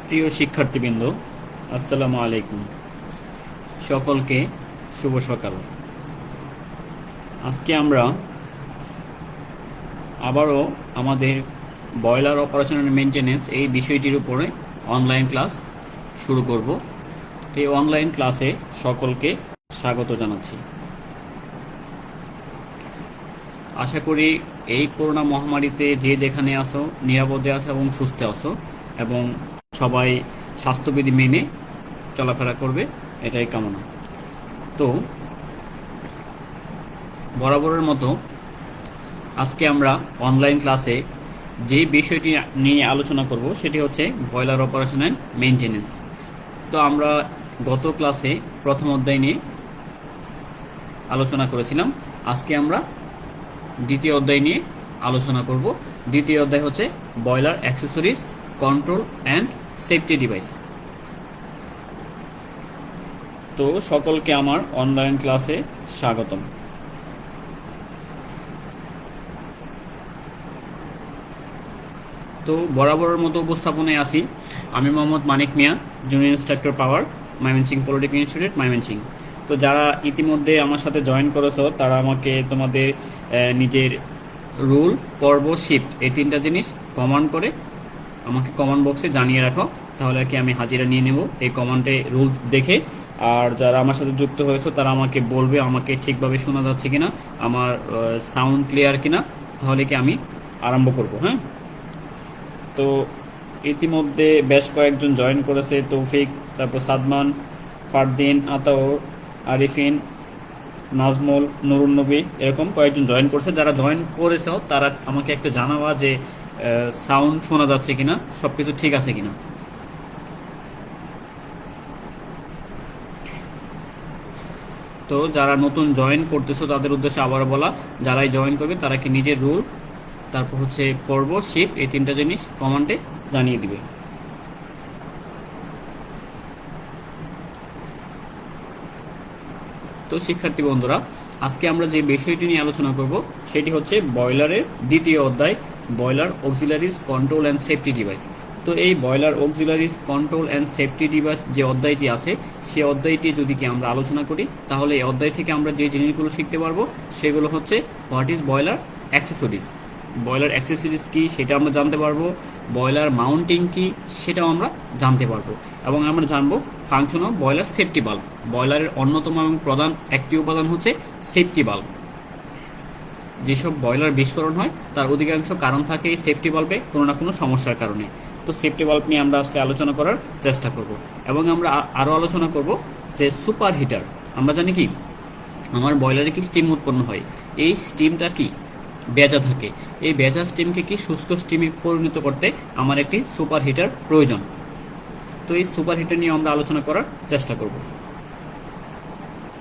প্রিয় শিক্ষার্থীবৃন্দ, আসসালামু আলাইকুম। সকলকে শুভ সকাল। আজকে আমরা আবারও আমাদের বয়লার অপারেশন অ্যান্ড মেনটেন্যান্স এই বিষয়টির উপরে অনলাইন ক্লাস শুরু করব। তো এই অনলাইন ক্লাসে সকলকে স্বাগত জানাচ্ছি। আশা করি এই করোনা মহামারীতে যে যেখানে আসো নিরাপদে আছো এবং সুস্থ আছো এবং সবাই স্বাস্থ্যবিধি মেনে চলাফেরা করবে, এটাই কামনা। তো বরাবরের মতো আজকে আমরা অনলাইন ক্লাসে যে বিষয়টি নিয়ে আলোচনা করব সেটি হচ্ছে বয়লার অপারেশন অ্যান্ড মেনটেন্যান্স। তো আমরা গত ক্লাসে প্রথম অধ্যায় নিয়ে আলোচনা করেছিলাম। আজকে আমরা দ্বিতীয় অধ্যায় নিয়ে আলোচনা করব। দ্বিতীয় অধ্যায় হচ্ছে boiler accessories, control and safety device. তো সকলকে আমার অনলাইন ক্লাসে স্বাগতম। তো বরাবরের মতো উপস্থাপনায় আসি। আমি মোহাম্মদ মানিক মিয়া, জুনিয়র ইন্সট্রাক্টর পাওয়ার, ময়মনসিংহ পলিটেকনিক ইনস্টিটিউট, ময়মনসিংহ। তো যারা ইতিমধ্যে আমার সাথে জয়েন করেছো তারা আমাকে তোমাদের নিজের রুল, পর্ব, শিফট এই তিনটা জিনিস কমান্ড করে আমাকে কমান্ড বক্সে জানিয়ে রাখো, তাহলে কি আমি হাজিরা নিয়ে নেব এই কমান্ডে রুল দেখে। আর যারা আমার সাথে যুক্ত হয়েছে তারা আমাকে বলবে আমাকে ঠিকভাবে শোনা যাচ্ছে কিনা, আমার সাউন্ড ক্লিয়ার কিনা, তাহলে কি আমি আরম্ভ করব। হ্যাঁ, তো ইতিমধ্যে বেশ কয়েকজন জয়েন করেছে। তৌফিক, তারপর সাদমান, ফারদিন, আতাউর, আরিফিন, নাজমুল, নুরুন নবী, এরকম কয়েকজন জয়েন করছে। যারা জয়েন করেছে তারা আমাকে একটা জানাবা যে সাউন্ড শোনা যাচ্ছে কিনা, সব কিছু ঠিক আছে কিনা। তো যারা নতুন জয়েন করতেছো তাদের উদ্দেশ্যে আবার বলা, যারাই জয়েন করবে তারা কি নিজের রুল, তারপর হচ্ছে পর্ব, শিফট এই তিনটা জিনিস কমান্ডে জানিয়ে দিবে। তো শিক্ষার্থী বন্ধুরা, আজকে আমরা যে বিষয়টি নিয়ে আলোচনা করব সেটি হচ্ছে বয়লারের দ্বিতীয় অধ্যায়, boiler auxiliaries, control and safety device. তো এই boiler auxiliaries, control and safety device যে অধ্যায়টি আছে সেই অধ্যায়টি যদি কি আমরা আলোচনা করি তাহলে এই অধ্যায় থেকে আমরা যে জিনিসগুলো শিখতে পারবো সেগুলো হচ্ছে what is boiler accessories, boiler accessories কী সেটা আমরা জানতে পারবো, বয়লার মাউন্টিং কী সেটাও আমরা জানতে পারবো, এবং আমরা জানবো ফাংশন অফ বয়লার সেফটি বাল্ব। বয়লারের অন্যতম এবং প্রধান একটি উপাদান হচ্ছে সেফটি বাল্ব। যেসব বয়লার বিস্ফোরণ হয় তার অধিকাংশ কারণ থাকে এই সেফটি বাল্বে কোনো না কোনো সমস্যার কারণে। তো সেফটি বাল্ব নিয়ে আমরা আজকে আলোচনা করার চেষ্টা করব, এবং আমরা আরও আলোচনা করব যে সুপার হিটার। আমরা জানি কি আমার বয়লারে কি স্টিম উৎপন্ন হয়, এই স্টিমটা কি ভেজা থাকে, এই ভেজা স্টিমকে কি শুষ্ক স্টিমে পরিণত করতে আমার একটি সুপার হিটার প্রয়োজন। তো এই সুপার হিটার নিয়ে আমরা আলোচনা করার চেষ্টা করব।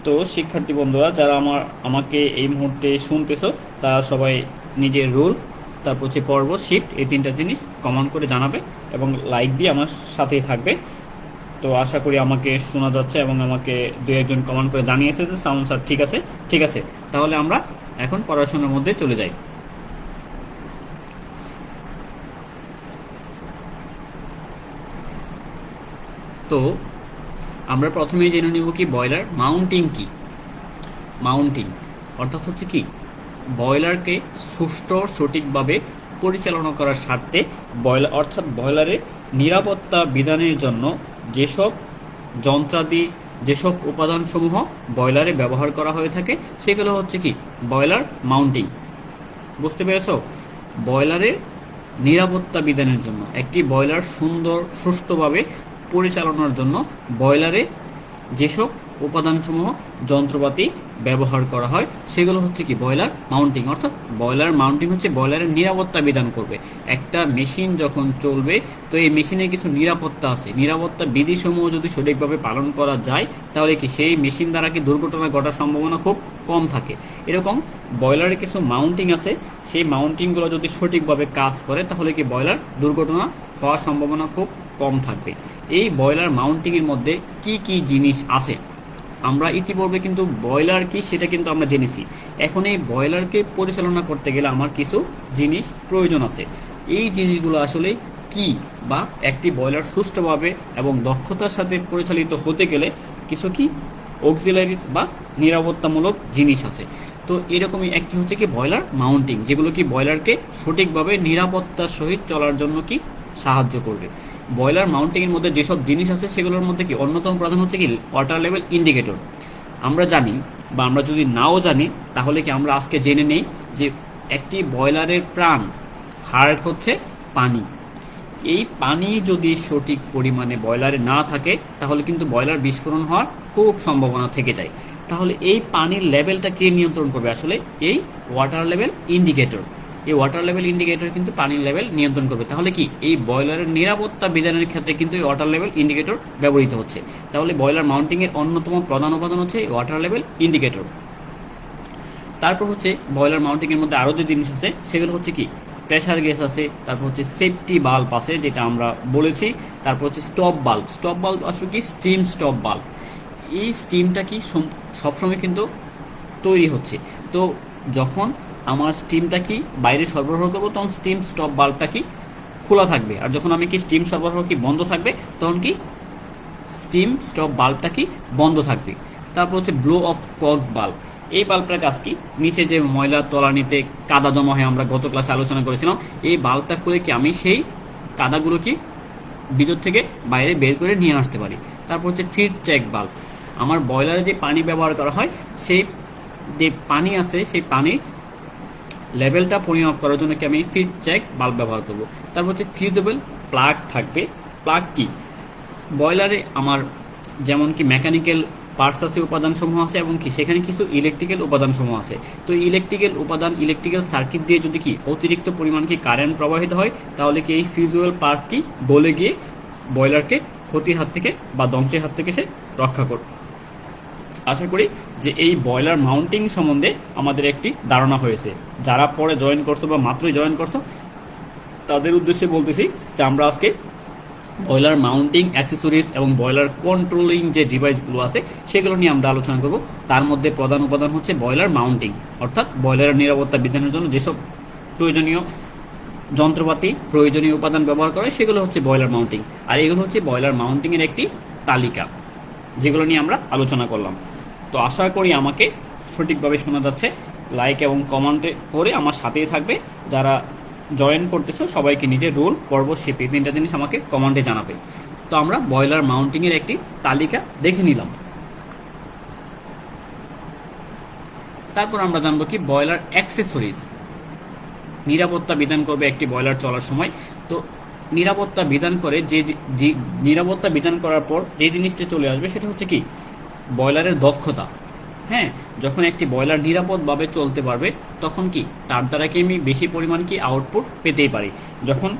তো শিক্ষার্থী বন্ধুরা যারা আমাকে এই মুহূর্তে শুনতেছো তারা সবাই নিজের রুল, তারপর হচ্ছে পর্ব, শিফট এই তিনটা জিনিস কমেন্ট করে জানাবে এবং লাইক দিয়ে আমার সাথেই থাকবে। তো আশা করি আমাকে শোনা যাচ্ছে এবং আমাকে দু একজন কমেন্ট করে জানিয়েছে যে সাউন্ড স্যার ঠিক আছে। ঠিক আছে, তাহলে আমরা এখন পড়াশোনার মধ্যে চলে যাই। তো আমরা প্রথমেই জেনে নেব কি বয়লার মাউন্টিং কি। মাউন্টিং অর্থাৎ হচ্ছে কি বয়লারকে সুষ্ঠু সঠিকভাবে পরিচালনা করার স্বার্থে বয়লার অর্থাৎ বয়লারের নিরাপত্তা বিধানের জন্য যেসব যন্ত্রাদি, যেসব উপাদানসমূহ বয়লারে ব্যবহার করা হয়ে থাকে সেগুলো হচ্ছে কি বয়লার মাউন্টিং। বুঝতে পেরেছ? বয়লারের নিরাপত্তা বিধানের জন্য, একটি বয়লার সুন্দর সুষ্ঠুভাবে পরিচালনার জন্য বয়লারে যেসব উপাদানসমূহ যন্ত্রপাতি ব্যবহার করা হয় সেগুলো হচ্ছে কি বয়লার মাউন্টিং। অর্থাৎ বয়লার মাউন্টিং হচ্ছে বয়লারের নিরাপত্তা বিধান করবে। একটা মেশিন যখন চলবে তো এই মেশিনের কিছু নিরাপত্তা আছে, নিরাপত্তা বিধিসমূহ যদি সঠিকভাবে পালন করা যায় তাহলে কি সেই মেশিন দ্বারা কি দুর্ঘটনা ঘটার সম্ভাবনা খুব কম থাকে। এরকম বয়লারের কিছু মাউন্টিং আছে, সেই মাউন্টিংগুলো যদি সঠিকভাবে কাজ করে তাহলে কি বয়লার দুর্ঘটনা হওয়ার সম্ভাবনা খুব কম থাকবে। এই বয়লার মাউন্টিংয়ের মধ্যে কি কি জিনিস আছে আমরা ইতিপূর্বে কিন্তু বয়লার কি সেটা কিন্তু আমরা জেনেছি। এখন এই বয়লারকে পরিচালনা করতে গেলে আমার কিছু জিনিস প্রয়োজন আছে। এই জিনিসগুলো আসলে কি বা একটি বয়লার সুষ্ঠুভাবে এবং দক্ষতার সাথে পরিচালিত হতে গেলে কিছু কি অক্সিলারিজ বা নিরাপত্তামূলক জিনিস আছে। তো এরকমই একটি হচ্ছে কি বয়লার মাউন্টিং, যেগুলো কি বয়লারকে সঠিকভাবে নিরাপত্তার সহিত চলার জন্য কি সাহায্য করবে। বয়লার মাউন্টিংয়ের মধ্যে যেসব জিনিস আছে সেগুলোর মধ্যে কি অন্যতম প্রধান হচ্ছে কি ওয়াটার লেভেল ইন্ডিকেটর। আমরা জানি বা আমরা যদি নাও জানি তাহলে কি আমরা আজকে জেনে নেই যে একটি বয়লারের প্রাণ হার্ট হচ্ছে পানি। এই পানি যদি সঠিক পরিমাণে বয়লারে না থাকে তাহলে কিন্তু বয়লার বিস্ফোরণ হওয়ার খুব সম্ভাবনা থেকে যায়। তাহলে এই পানির লেভেলটা কে নিয়ন্ত্রণ করবে? আসলে এই ওয়াটার লেভেল ইন্ডিকেটর। এই ওয়াটার লেভেল ইন্ডিকেটর কিন্তু পানির লেভেল নিয়ন্ত্রণ করবে। তাহলে কি এই বয়লারের নিরাপত্তা বিধানের ক্ষেত্রে কিন্তু এই ওয়াটার লেভেল ইন্ডিকেটর ব্যবহৃত হচ্ছে। তাহলে বয়লার মাউন্টিংয়ের অন্যতম প্রধান উপাদান হচ্ছে এই ওয়াটার লেভেল ইন্ডিকেটর। তারপর হচ্ছে বয়লার মাউন্টিংয়ের মধ্যে আরও যে জিনিস আছে সেগুলো হচ্ছে কি প্রেশার গেজ আছে, তারপর হচ্ছে সেফটি বাল্ব আছে যেটা আমরা বলেছি, তারপর হচ্ছে স্টপ বাল্ব। স্টপ বাল্ব আসলে কি স্টিম স্টপ বাল্ব। এই স্টিমটা কি সবসময় কিন্তু তৈরি হচ্ছে। তো যখন আমার স্টিমটা কি বাইরে সরবরাহ করবো তখন স্টিম স্টপ বাল্বটা কি খোলা থাকবে, আর যখন আমি কি স্টিম সরবরাহ কি বন্ধ থাকবে তখন কি স্টিম স্টপ বাল্বটা কি বন্ধ থাকবে। তারপর হচ্ছে ব্লো অফ কক বাল্ব। এই বাল্বটার কাজ কি নিচে যে ময়লা তলানিতে কাদা জমা হয় আমরা গত ক্লাসে আলোচনা করেছিলাম, এই বাল্বটা খুলে কি আমি সেই কাদাগুলো কি ভিতর থেকে বাইরে বের করে নিয়ে আসতে পারি। তারপর হচ্ছে ফিড চেক বাল্ব। আমার বয়লারে যে পানি ব্যবহার করা হয় সেই যে পানি আছে সেই পানির লেভেলটা পরিমাপ করার জন্য কি আমি ফিড চেক বাল্ব ব্যবহার করব। তারপর হচ্ছে ফিউজেবল প্লাগ থাকবে। প্লাগ কি বয়লারে আমার যেমন কি মেকানিক্যাল পার্টস আছে, উপাদানসমূহ আছে, এবং কি সেখানে কিছু ইলেকট্রিক্যাল উপাদানসমূহ আছে। তো ইলেকট্রিক্যাল উপাদান ইলেকট্রিক্যাল সার্কিট দিয়ে যদি কি অতিরিক্ত পরিমাণ কি কারেন্ট প্রবাহিত হয় তাহলে কি এই ফিউজেবল পার্ট কি গলে গিয়ে বয়লারকে ক্ষতির হাত থেকে বা ধ্বংসের হাত থেকে সে রক্ষা করবে। আশা করি যে এই বয়লার মাউন্টিং সম্বন্ধে আমাদের একটি ধারণা হয়েছে। যারা পরে জয়েন করছো বা মাত্রই জয়েন করছো তাদের উদ্দেশ্যে বলতেছি যে আমরা আজকে বয়লার মাউন্টিং অ্যাক্সেসরিজ এবং বয়লার কন্ট্রোলিং যে ডিভাইসগুলো আছে সেগুলো নিয়ে আমরা আলোচনা করব। তার মধ্যে প্রধান উপাদান হচ্ছে বয়লার মাউন্টিং, অর্থাৎ বয়লারের নিরাপত্তা বিধানের জন্য যেসব প্রয়োজনীয় যন্ত্রপাতি প্রয়োজনীয় উপাদান ব্যবহার করে সেগুলো হচ্ছে বয়লার মাউন্টিং। আর এগুলো হচ্ছে বয়লার মাউন্টিংয়ের একটি তালিকা যেগুলো নিয়ে আমরা আলোচনা করলাম। তো আশা করি আমাকে সঠিকভাবে শোনা যাচ্ছে। লাইক এবং কমেন্টে করে আমার সাথেই থাকবে। যারা জয়েন করতেছো সবাইকে নিজের রোল পর্ব শিপ এই তিনটা জিনিস আমাকে কমেন্টে জানাবে। তো আমরা বয়লার মাউন্টিংয়ের একটি তালিকা দেখে নিলাম। তারপর আমরা জানবো কি বয়লার অ্যাক্সেসরিজ। নিরাপত্তা বিধান করবে একটি বয়লার চলার সময়। তো নিরাপত্তা বিধান করে যে নিরাপত্তা বিধান করার পর যে জিনিসটা চলে আসবে সেটা হচ্ছে কি বয়লারের দক্ষতা। হ্যাঁ, যখন একটি বয়লার নিরাপদভাবে চলতে পারবে তখন কি তার দ্বারা কি আমি বেশি পরিমাণ কি আউটপুট পেতেই পারি। যখন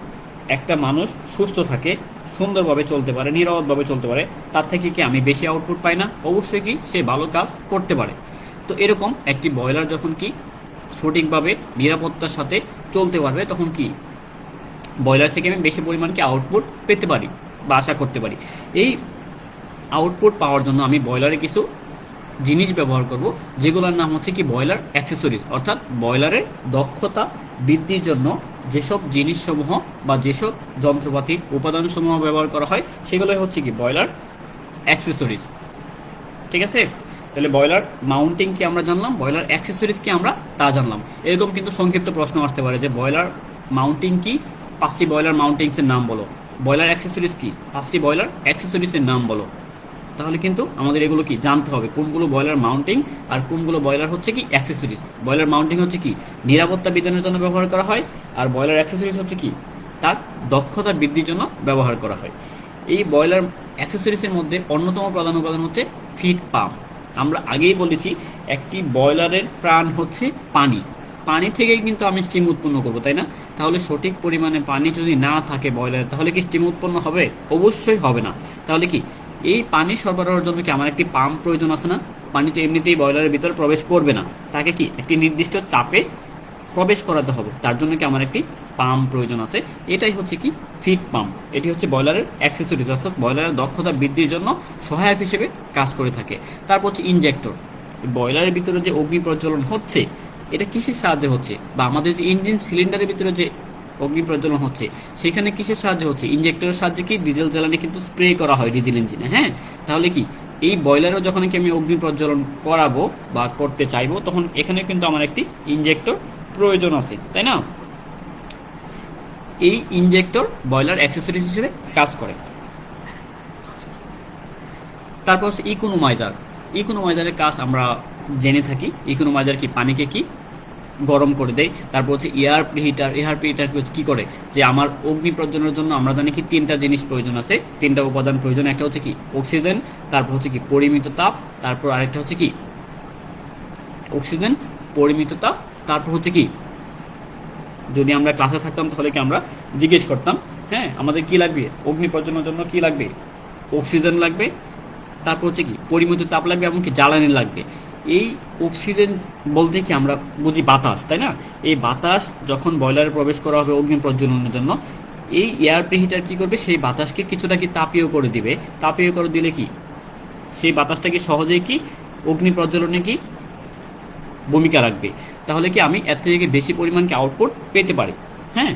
একটা মানুষ সুস্থ থাকে, সুন্দরভাবে চলতে পারে, নিরাপদভাবে চলতে পারে, তার থেকে কি আমি বেশি আউটপুট পাই না? অবশ্যই কি সে ভালো কাজ করতে পারে। তো এরকম একটি বয়লার যখন কি সঠিকভাবে নিরাপত্তার সাথে চলতে পারবে তখন কি বয়লার থেকে আমি বেশি পরিমাণ কি আউটপুট পেতে পারি বা আশা করতে পারি। এই আউটপুট পাওয়ার জন্য আমি বয়লারে কিছু জিনিস ব্যবহার করব যেগুলোর নাম হচ্ছে কি বয়লার অ্যাক্সেসরিজ, অর্থাৎ বয়লারের দক্ষতা বৃদ্ধির জন্য যেসব জিনিসসমূহ বা যেসব যন্ত্রপাতি উপাদানসমূহ ব্যবহার করা হয় সেগুলোই হচ্ছে কি বয়লার অ্যাক্সেসরিজ। ঠিক আছে, তাহলে বয়লার মাউন্টিং কি আমরা জানলাম, বয়লার অ্যাক্সেসরিজ কি আমরা তা জানলাম। এরকম কিন্তু সংক্ষিপ্ত প্রশ্ন আসতে পারে যে বয়লার মাউন্টিং কি, 5টি বয়লার মাউন্টিংসের নাম বলো। বয়লার অ্যাক্সেসরিজ কি, 5টি বয়লার অ্যাক্সেসরিজের নাম বলো। তাহলে কিন্তু আমাদের এগুলো কি জানতে হবে কোনগুলো বয়লার মাউন্টিং আর কোনগুলো বয়লার হচ্ছে কি অ্যাক্সেসরিজ। বয়লার মাউন্টিং হচ্ছে কি নিরাপত্তা বিধানের জন্য ব্যবহার করা হয়, আর বয়লার অ্যাক্সেসরিজ হচ্ছে কি তার দক্ষতা বৃদ্ধির জন্য ব্যবহার করা হয়। এই বয়লার অ্যাক্সেসরিজের মধ্যে অন্যতম প্রধান উপাদান হচ্ছে ফিড পাম্প। আমরা আগেই বলেছি একটি বয়লারের প্রাণ হচ্ছে পানি। পানি থেকেই কিন্তু আমি স্টিম উৎপন্ন করবো, তাই না? তাহলে সঠিক পরিমাণে পানি যদি না থাকে বয়লারে তাহলে কি স্টিম উৎপন্ন হবে? অবশ্যই হবে না। তাহলে কি এই পানি সরবরাহের জন্য কি আমার একটি পাম্প প্রয়োজন আছে না? পানি তো এমনিতেই বয়লারের ভিতরে প্রবেশ করবে না, তাকে কি একটি নির্দিষ্ট চাপে প্রবেশ করাতে হবে। তার জন্য কি আমার একটি পাম্প প্রয়োজন আছে। এটাই হচ্ছে কি ফিড পাম্প। এটি হচ্ছে বয়লারের অ্যাক্সেসরিজ, অর্থাৎ বয়লারের দক্ষতা বৃদ্ধির জন্য সহায়ক হিসেবে কাজ করে থাকে। তারপর হচ্ছে ইনজেক্টর। বয়লারের ভিতরে যে অগ্নি প্রজ্বলন হচ্ছে এটা কিসের সাহায্যে হচ্ছে, বা আমাদের যে ইঞ্জিন সিলিন্ডারের ভিতরে যে অগ্নি প্রজ্বলন হচ্ছে, সেখানে কিসের সাহায্যে হচ্ছে? ইঞ্জেক্টরের সাহায্যে কি ডিজেল জ্বালানি কিন্তু স্প্রে করা হয় ডিজেল ইঞ্জিনে। হ্যাঁ, তাহলে কি এই বয়লারও যখন কি আমি অগ্নি প্রজ্বলন করাবো বা করতে চাইবো, তখন এখানে কিন্তু আমার একটি ইঞ্জেক্টর প্রয়োজন আছে, তাই না? এই ইঞ্জেক্টর বয়লার অ্যাক্সেসরিজ হিসেবে কাজ করে। তারপর হচ্ছে ইকোনোমাইজার। ইকোনোমাইজারের কাজ আমরা জেনে থাকি। ইকোনোমাইজার কি? পানিকে কি গরম করে দেয়। তারপর হচ্ছে এয়ার প্রিহিটার। এয়ার প্রিহিটার কি করে? যে আমার অগ্নি প্রজ্বলনের জন্য আমরা জানি কি তিনটা জিনিস প্রয়োজন আছে, তিনটা উপাদান প্রয়োজন। একটা হচ্ছে কি অক্সিজেন, তারপর হচ্ছে কি পরিমিত তাপ, তারপর আরেকটা হচ্ছে কি অক্সিজেন, পরিমিত তাপ, তারপর হচ্ছে কি, যদি আমরা ক্লাসে থাকতাম তাহলে কি আমরা জিজ্ঞেস করতাম, হ্যাঁ আমাদের কি লাগবে অগ্নি প্রজ্বলনের জন্য? কি লাগবে? অক্সিজেন লাগবে, তারপর হচ্ছে কি পরিমিত তাপ লাগবে, এমনকি জ্বালানি লাগবে। এই অক্সিজেন বলতে কি আমরা বুঝি বাতাস, তাই না? এই বাতাস যখন বয়লারে প্রবেশ করা হবে অগ্নি প্রজ্বলনের জন্য, এই এয়ার প্রিহিটার কি করবে? সেই বাতাসকে কিছুটা কি তাপীয় করে দিবে। তাপীয় করে দিলে কি সেই বাতাসটা কি সহজেই কি অগ্নি প্রজ্বলনে কি ভূমিকা রাখবে। তাহলে কি আমি এর থেকে বেশি পরিমাণকে আউটপুট পেতে পারি। হ্যাঁ,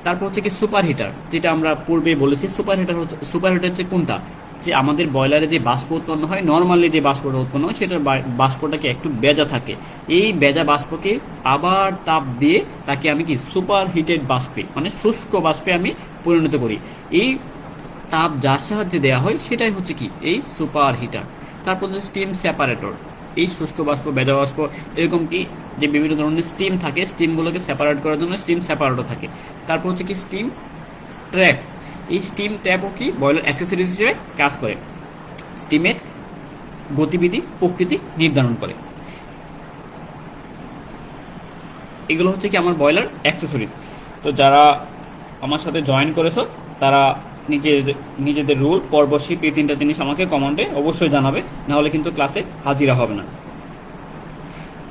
তারপর হচ্ছে কি সুপার হিটার, যেটা আমরা পূর্বে বলেছি। সুপার হিটার হচ্ছে কোনটা? যে আমাদের বয়লারে যে বাষ্প উৎপন্ন হয়, নর্মালি যে বাষ্পটা উৎপন্ন হয় সেটার বাষ্পটাকে একটু বেজা থাকে। এই বেজা বাষ্পকে আবার তাপ দিয়ে তাকে আমি কি সুপার হিটেড বাষ্পে, মানে শুষ্ক বাষ্পে আমি পরিণত করি। এই তাপ যার সাহায্যে দেওয়া হয় সেটাই হচ্ছে কি এই সুপার হিটার। তারপর হচ্ছে স্টিম সেপারেটর। এই শুষ্ক বাষ্প, বেজা বাষ্প, এরকম কি যে বিভিন্ন ধরনের স্টিম থাকে, স্টিমগুলোকে সেপারেট করার জন্য স্টিম সেপারেটর থাকে। তারপর হচ্ছে কি স্টিম ট্র্যাপ। এই স্টিম ট্র্যাপও কি বয়লার অ্যাক্সেসরিজ হিসেবে কাজ করে, স্টিমের গতিবিধি প্রকৃতি নির্ধারণ করে। এগুলো হচ্ছে কি আমার বয়লার অ্যাক্সেসরিজ। তো যারা আমার সাথে জয়েন করেছো তারা নিজেদের রুল, পর্বশিপ, এই তিনটা জিনিস আমাকে কমেন্টে অবশ্যই জানাবে, নাহলে কিন্তু ক্লাসে হাজিরা হবে না।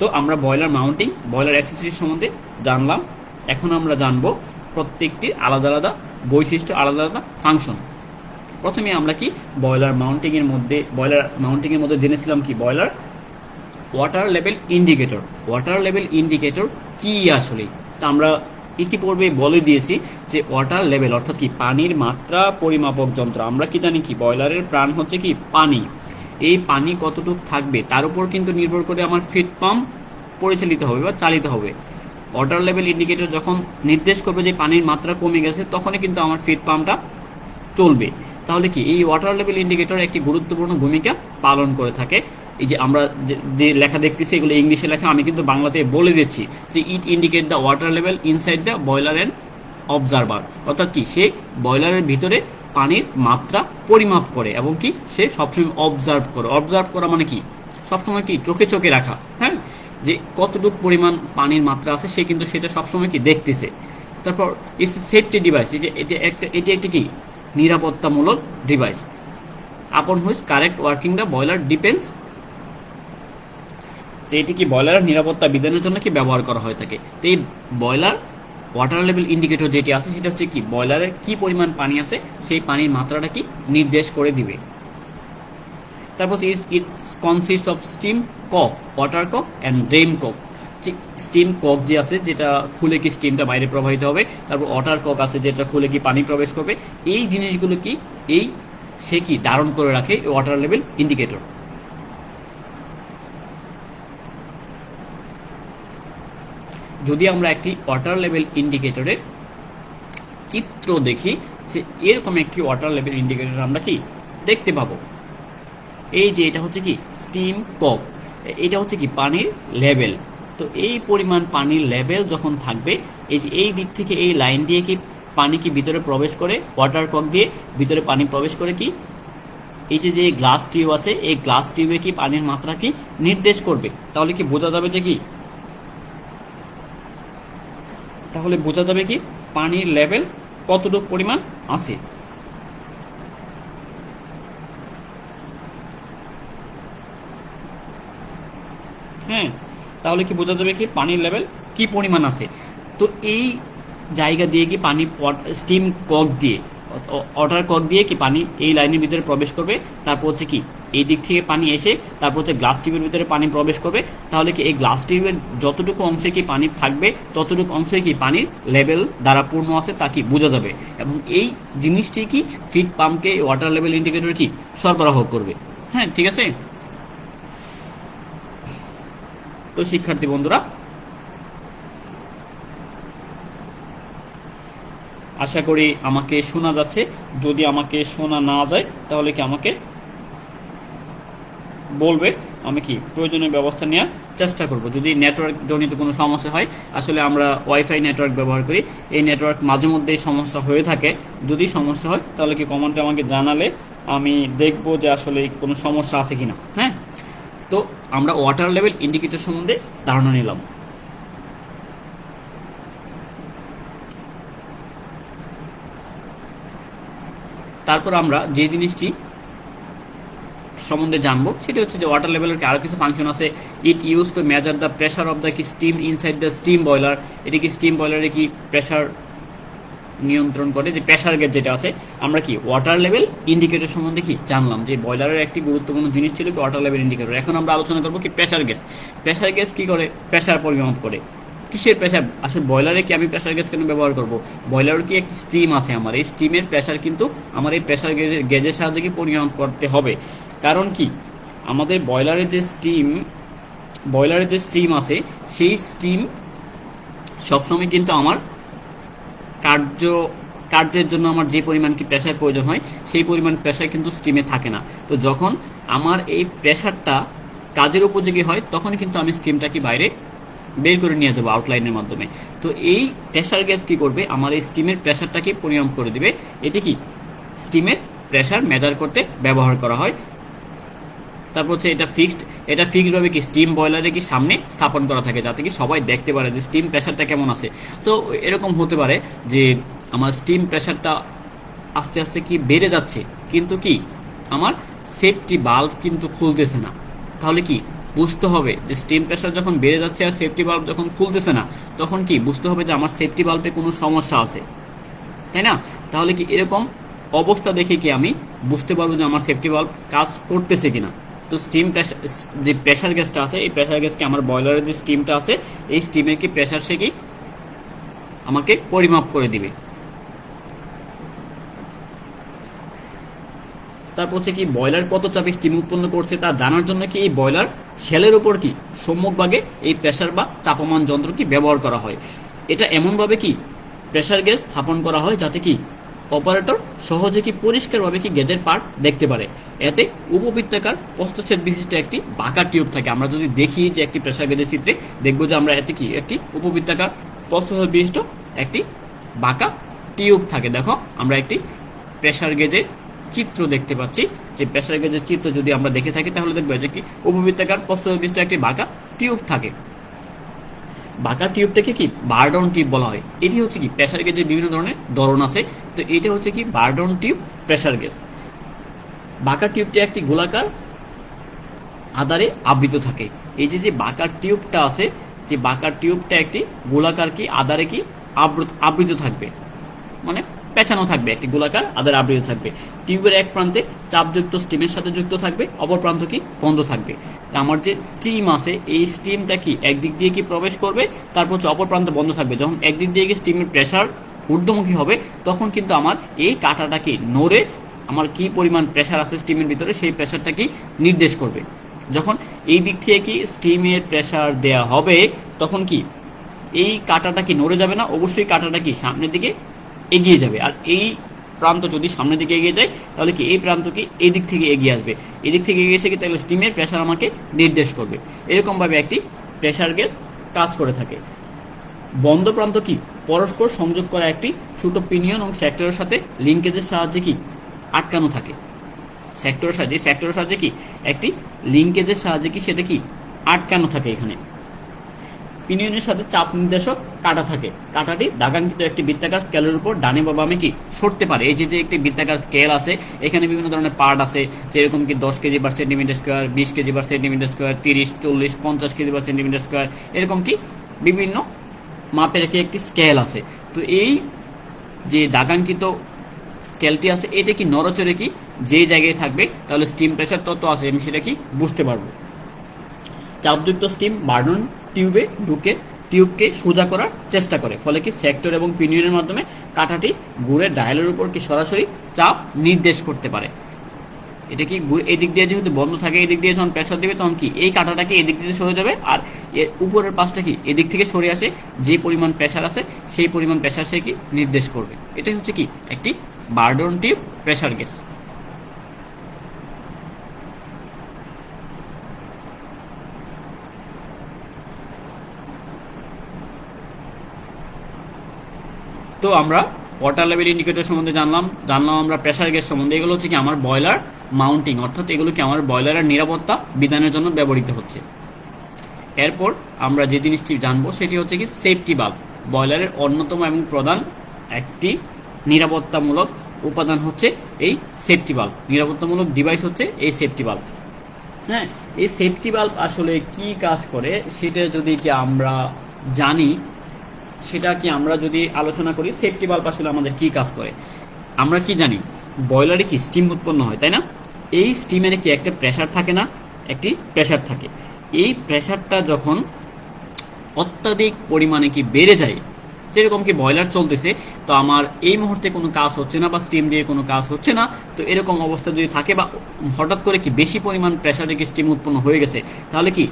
তো আমরা বয়লার মাউন্টিং, বয়লার অ্যাক্সেসরিজ সম্বন্ধে জানলাম। এখন আমরা জানবো প্রত্যেকটি আলাদা আলাদা বৈশিষ্ট্য, আলাদা আলাদা ফাংশন। প্রথমে আমরা কি বয়লার মাউন্টিংয়ের মধ্যে জেনেছিলাম কি boiler water level indicator. Water level indicator কি আসলে? তা আমরা ইতিপূর্বে বলে দিয়েছি যে ওয়াটার লেভেল অর্থাৎ কি পানির মাত্রা পরিমাপক যন্ত্র। আমরা কি জানি কি বয়লারের প্রাণ হচ্ছে কি পানি। এই পানি কতটুকু থাকবে তার উপর কিন্তু নির্ভর করে আমার ফিড পাম্প পরিচালিত হবে বা চালিত হবে। ওয়াটার লেভেল ইন্ডিকেটর যখন নির্দেশ করবে যে পানির মাত্রা কমে গেছে, তখনই কিন্তু আমার ফিড পাম্পটা চলবে। তাহলে কি এই ওয়াটার লেভেল ইন্ডিকেটর একটি গুরুত্বপূর্ণ ভূমিকা পালন করে থাকে। এই যে আমরা যে লেখা দেখতেছি এগুলো ইংলিশে লেখা, আমি কিন্তু বাংলাতে বলে দিচ্ছি যে it indicate the water level inside the boiler and observer. অর্থাৎ কি সে বয়লারের ভিতরে পানির মাত্রা পরিমাপ করে এবং কি সে সবসময় অবজার্ভ করে। অবজার্ভ করা মানে কি সবসময় কি চোখে চোখে রাখা। হ্যাঁ, যে কতটুকু পরিমাণ পানির মাত্রা আছে সে কিন্তু সেটা সবসময় কি দেখতেছে। তারপর ইটস সেফটি ডিভাইস, যে এটি একটি কি নিরাপত্তামূলক device. Upon which correct working the boiler depends, যে এটি কি বয়লারের নিরাপত্তা বিধানের জন্য কি ব্যবহার করা হয়ে থাকে। তো এই বয়লার ওয়াটার লেভেল ইন্ডিকেটর যেটি আছে সেটা হচ্ছে কি বয়লারে কি পরিমাণ পানি আছে সেই পানির মাত্রাটা কি নির্দেশ করে দিবে। তারপর it consist of steam cock, water cock and drain cock. Steam cock যে আছে যেটা খুলে কি স্টিমটা বাইরে প্রবাহিত হবে, তারপর ওয়াটার কক আছে যেটা খুলে কি পানি প্রবেশ করবে। এই জিনিসগুলো কি সে কি ধারণ করে রাখে ওয়াটার লেভেল ইন্ডিকেটর। যদি আমরা একটি ওয়াটার লেভেল ইন্ডিকেটরের চিত্র দেখি, যে এরকম একটি ওয়াটার লেভেল ইন্ডিকেটর আমরা কি দেখতে পাবো। এই যে এটা হচ্ছে কি স্টিম কক, এটা হচ্ছে কি পানির লেভেল। তো এই পরিমাণ পানির লেভেল যখন থাকবে, এই যে এই দিক থেকে এই লাইন দিয়ে কি পানি কি ভিতরে প্রবেশ করে, ওয়াটার কক দিয়ে ভিতরে পানি প্রবেশ করে কি এই যে গ্লাস টিউব আছে, এই গ্লাস টিউবে কি পানির মাত্রা কি নির্দেশ করবে। তাহলে কি বোঝা যাবে যে কি পানির লেভেল কতটুকু পরিমাণ আছে। হ্যাঁ, তাহলে কি বোঝা যাবে কি পানির লেভেল কি পরিমাণ আছে। তো এই জায়গা দিয়ে কি পানি স্টিম কক দিয়ে, ওয়াটার কক দিয়ে কি পানি এই লাইনের ভিতরে প্রবেশ করবে। তারপর হচ্ছে কি এই দিক থেকে পানি এসে তারপর হচ্ছে গ্লাস টিউবের ভিতরে পানি প্রবেশ করবে, তাহলে কি এই গ্লাস টিউবের যতটুকু অংশে কি পানি থাকবে ততটুকু অংশে কি পানির লেভেল দ্বারা পূর্ণ আছে তা কি বোঝা যাবে, এবং এই জিনিসটি কি ফিড পাম্পকে ওয়াটার লেভেল ইন্ডিকেটর কি সরবরাহ করবে। হ্যাঁ, ঠিক আছে। তো শিক্ষার্থী বন্ধুরা, আশা করি আমাকে শোনা যাচ্ছে। যদি আমাকে শোনা না যায় তাহলে কি আমাকে বলবে, আমি কি প্রয়োজনীয় ব্যবস্থা নেওয়ার চেষ্টা করব। যদি নেটওয়ার্ক জনিত কোনো সমস্যা হয়, আসলে আমরা ওয়াইফাই নেটওয়ার্ক ব্যবহার করি, এই নেটওয়ার্ক মাঝে মধ্যেই সমস্যা হয়ে থাকে। যদি সমস্যা হয় তাহলে কি কমেন্টে আমাকে জানালে আমি দেখব যে আসলে কোনো সমস্যা আছে কিনা। হ্যাঁ, তো আমরা ওয়াটার লেভেল ইন্ডিকেটর সম্বন্ধে ধারণা নিলাম। তারপর আমরা যে জিনিসটি সম্বন্ধে জানবো সেটা হচ্ছে যে ওয়াটার লেভেলের আরও কিছু ফাংশন আছে। It use to measure the pressure of the কি steam inside the steam boiler. এটি কি স্টিম বয়লারে কি প্রেশার নিয়ন্ত্রণ করে, যে প্রেশার গেজ যেটা আছে। আমরা কি ওয়াটার লেভেল ইন্ডিকেটর সম্বন্ধে কি জানলাম, যে বয়লারের একটি গুরুত্বপূর্ণ জিনিস ছিল কি ওয়াটার লেভেল ইন্ডিকেটর। এখন আমরা আলোচনা করবো কি প্রেশার গেজ। প্রেশার গেজ কি করে? প্রেশার পরিমাপ করে। কিসের প্রেশার? আসলে বয়লারে কি আমি প্রেশার গেজ কেন ব্যবহার করব? বয়লারের কি একটি স্টিম আছে আমার, এই স্টিমের প্রেশার কিন্তু আমার এই প্রেশার গেজের সাহায্যে কি পরিমাপ করতে হবে। কারণ কি আমাদের বয়লারের যে স্টিম আছে সেই স্টিম সবসময় কিন্তু আমার কার্যের জন্য আমার যে পরিমাণ কি প্রেশার প্রয়োজন হয় সেই পরিমাণ প্রেশার কিন্তু স্টিমে থাকে না। তো যখন আমার এই প্রেশারটা কাজের উপযোগী হয় তখন কিন্তু আমি স্টিমটা কি বাইরে বের করে নিয়ে যাবো আউটলাইনের মাধ্যমে। তো এই প্রেশার গেজ কি করবে? আমার এই স্টিমের প্রেশারটাকে পরিমাপ করে দিবে। এটি কি স্টিমের প্রেশার মেজার করতে ব্যবহার করা হয়। তারপর হচ্ছে এটা ফিক্সডভাবে কি স্টিম বয়লারে কি সামনে স্থাপন করা থাকে, যাতে কি সবাই দেখতে পারে যে স্টিম প্রেশারটা কেমন আছে। তো এরকম হতে পারে যে আমার স্টিম প্রেশারটা আস্তে আস্তে কি বেড়ে যাচ্ছে, কিন্তু কি আমার সেফটি বাল্ব কিন্তু খুলতেছে না। তাহলে কি বুঝতে হবে যে স্টিম প্রেশার যখন বেড়ে যাচ্ছে আর সেফটি বাল্ব যখন খুলতেছে না, তখন কি বুঝতে হবে যে আমার সেফটি বাল্বে কোনো সমস্যা আছে, তাই না? তাহলে কি এরকম অবস্থা দেখে কি আমি বুঝতে পারবো যে আমার সেফটি বাল্ব কাজ করতেছে কিনা। তো স্টিম প্রেশার যে প্রেশার গ্যাসটা আছে, এই প্রেশার গ্যাসকে আমার বয়লারের যে স্টিমটা আছে এই স্টিমের কি প্রেশার সে কি আমাকে পরিমাপ করে দিবে। তারপর হচ্ছে কি বয়লার কত চাপে স্টিম উৎপন্ন করছে তা জানার জন্য কি এই বয়লার শেলের উপর কি সম্মুখভাগে এই প্রেশার বা চাপমান যন্ত্র কি ব্যবহার করা হয়। এটা এমনভাবে কি প্রেশার গ্যাস স্থাপন করা হয় যাতে কি অপারেটর সহজে কি পরিষ্কারভাবে কি গেজের পার্ট দেখতে পারে। এতে উপবৃত্তাকার প্রস্থচ্ছেদ বিশিষ্ট একটি বাঁকা টিউব থাকে। আমরা যদি দেখি যে একটি প্রেশার গেজের চিত্রে দেখবো যে আমরা এতে কি একটি উপবৃত্তাকার প্রস্থচ্ছেদ বিশিষ্ট একটি বাঁকা টিউব থাকে। দেখো আমরা একটি প্রেশার গেজের চিত্র দেখতে পাচ্ছি, যে প্রেশার গেজের চিত্র যদি আমরা দেখে থাকি তাহলে দেখবো যে কি উপবৃত্তাকার প্রস্থচ্ছেদ বিশিষ্ট একটি বাঁকা টিউব থাকে। বাঁকা টিউবটাকে কি বারডাউন টিউব বলা হয়। এটি হচ্ছে কি প্রেশার গেজের বিভিন্ন ধরনের ধরন আছে। তো এটা হচ্ছে কি বারডাউন টিউব প্রেশার গেজ। বাঁকা টিউবটি একটি গোলাকার আধারে আবৃত থাকে। এই যে বাঁকা টিউবটা আছে, যে বাঁকা টিউবটা একটি গোলাকার কি আধারে কি আবৃত থাকবে, মানে পেঁচানো থাকবে, একটি গোলাকার আধারে আবৃত থাকবে। টিউবের এক প্রান্তে চাপযুক্ত স্টিমের সাথে যুক্ত থাকবে, অপর প্রান্ত কি বন্ধ থাকবে। আমার যে স্টিম আছে এই স্টিমটা কি একদিক দিয়ে কি প্রবেশ করবে, তারপর হচ্ছে অপর প্রান্ত বন্ধ থাকবে। যখন একদিক দিয়ে কি স্টিমের প্রেশার ঊর্ধ্বমুখী হবে তখন কিন্তু আমার এই কাঁটাটা কি নড়ে আমার কি পরিমাণ প্রেশার আছে স্টিমের ভিতরে সেই প্রেশারটা কি নির্দেশ করবে। যখন এই দিক থেকে কি স্টিমের প্রেশার দেয়া হবে তখন কি এই কাঁটাটা কি নড়ে যাবে না, অবশ্যই কাঁটাটা কি সামনের দিকে এগিয়ে যাবে। আর এই প্রান্ত যদি সামনের দিকে এগিয়ে যায় তাহলে কি এই প্রান্ত কি এই দিক থেকে এগিয়ে আসবে, এদিক থেকে এগিয়ে এসে কি তাহলে স্টিমের প্রেশার আমাকে নির্দেশ করবে। এরকমভাবে একটি প্রেশার গেজ কাজ করে থাকে। বন্ধ প্রান্ত কি পরস্পর সংযোগ করা একটি ছোট পিনিয়ন এবং সেক্টরের সাথে লিঙ্কেজের সাহায্যে কি আটকানো থাকে। সেক্টরের সাহায্যে কি একটি লিঙ্কেজের সাহায্যে কি সেটা কি আটকানো থাকে। এখানে পিনিয়নের সাথে চাপ নির্দেশক কাটা থাকে। কাটাটি দাগাঙ্কিত একটি বৃত্তাকার স্কেলের উপর ডানে বা বামে কি সরতে পারে। এই যে একটি বৃত্তাকার স্কেল আছে এখানে বিভিন্ন ধরনের পার্ট আছে, যেরকম কি 10 KG per centimetre square, 20 KG per centimetre square, 30, 40, 50 KG per centimetre square, এরকম কি বিভিন্ন মাপের একটি স্কেল আছে। তো এই যে দাগাঙ্কিত স্কেলটি আছে এটা কি নড়াচড়ে কি যেই জায়গায় থাকবে তাহলে স্টিম প্রেশার তত আছে আমি সেটা কি বুঝতে পারবো। চাপযুক্ত স্টিম বার্নন টিউবে ঢুকে টিউবকে সোজা করার চেষ্টা করে, ফলে কি সেক্টর এবং পিনিয়নের মাধ্যমে কাঁটাটি ঘুরে ডায়ালের উপর কি সরাসরি চাপ নির্দেশ করতে পারে। এটা কি এদিক দিয়ে যেহেতু বন্ধ থাকে, এদিক দিয়ে যখন প্রেসার দেবে তখন কি এই কাঁটাটাকে এদিক দিয়ে সরে যাবে, আর এর উপরের পাশটা কি এদিক থেকে সরে আসে, যে পরিমাণ প্রেসার আছে সেই পরিমাণ প্রেসার সে কি নির্দেশ করবে। এটাই হচ্ছে কি একটি বার্নন টিউব প্রেসার গেজ। তো আমরা ওয়াটার লেভেল ইন্ডিকেটর সম্বন্ধে জানলাম আমরা প্রেসার গেজ সম্বন্ধে। এগুলো হচ্ছে কি আমার বয়লার মাউন্টিং, অর্থাৎ এগুলো কি আমার বয়লারের নিরাপত্তা বিধানের জন্য ব্যবহৃত হচ্ছে। এরপর আমরা যে জিনিসটি জানবো সেটি হচ্ছে কি সেফটি বাল্ব। বয়লারের অন্যতম এবং প্রধান একটি নিরাপত্তামূলক উপাদান হচ্ছে এই সেফটি বাল্ব, নিরাপত্তামূলক ডিভাইস হচ্ছে এই সেফটি বাল্ব। হ্যাঁ, এই সেফটি বাল্ব আসলে কি কাজ করে সেটা যদি কি আমরা জানি, সেটা কি আমরা যদি আলোচনা করি সেফটি বাল্ব আসলে আমাদের কি কাজ করে। আমরা কি জানি বয়লারে কি স্টিম উৎপন্ন হয়, তাই না? এই স্টিমের কি একটা প্রেসার থাকে না, একটি প্রেসার থাকে। এই প্রেসারটা যখন অত্যাধিক পরিমাণে কি বেড়ে যায়, যেরকম কি বয়লার চলতেছে তো আমার এই মুহূর্তে কোনো কাজ হচ্ছে না বা স্টিম দিয়ে কোনো কাজ হচ্ছে না, তো এরকম অবস্থা যদি থাকে বা হঠাৎ করে কি বেশি পরিমাণ প্রেসারে কি স্টিম উৎপন্ন হয়ে গেছে, তাহলে কি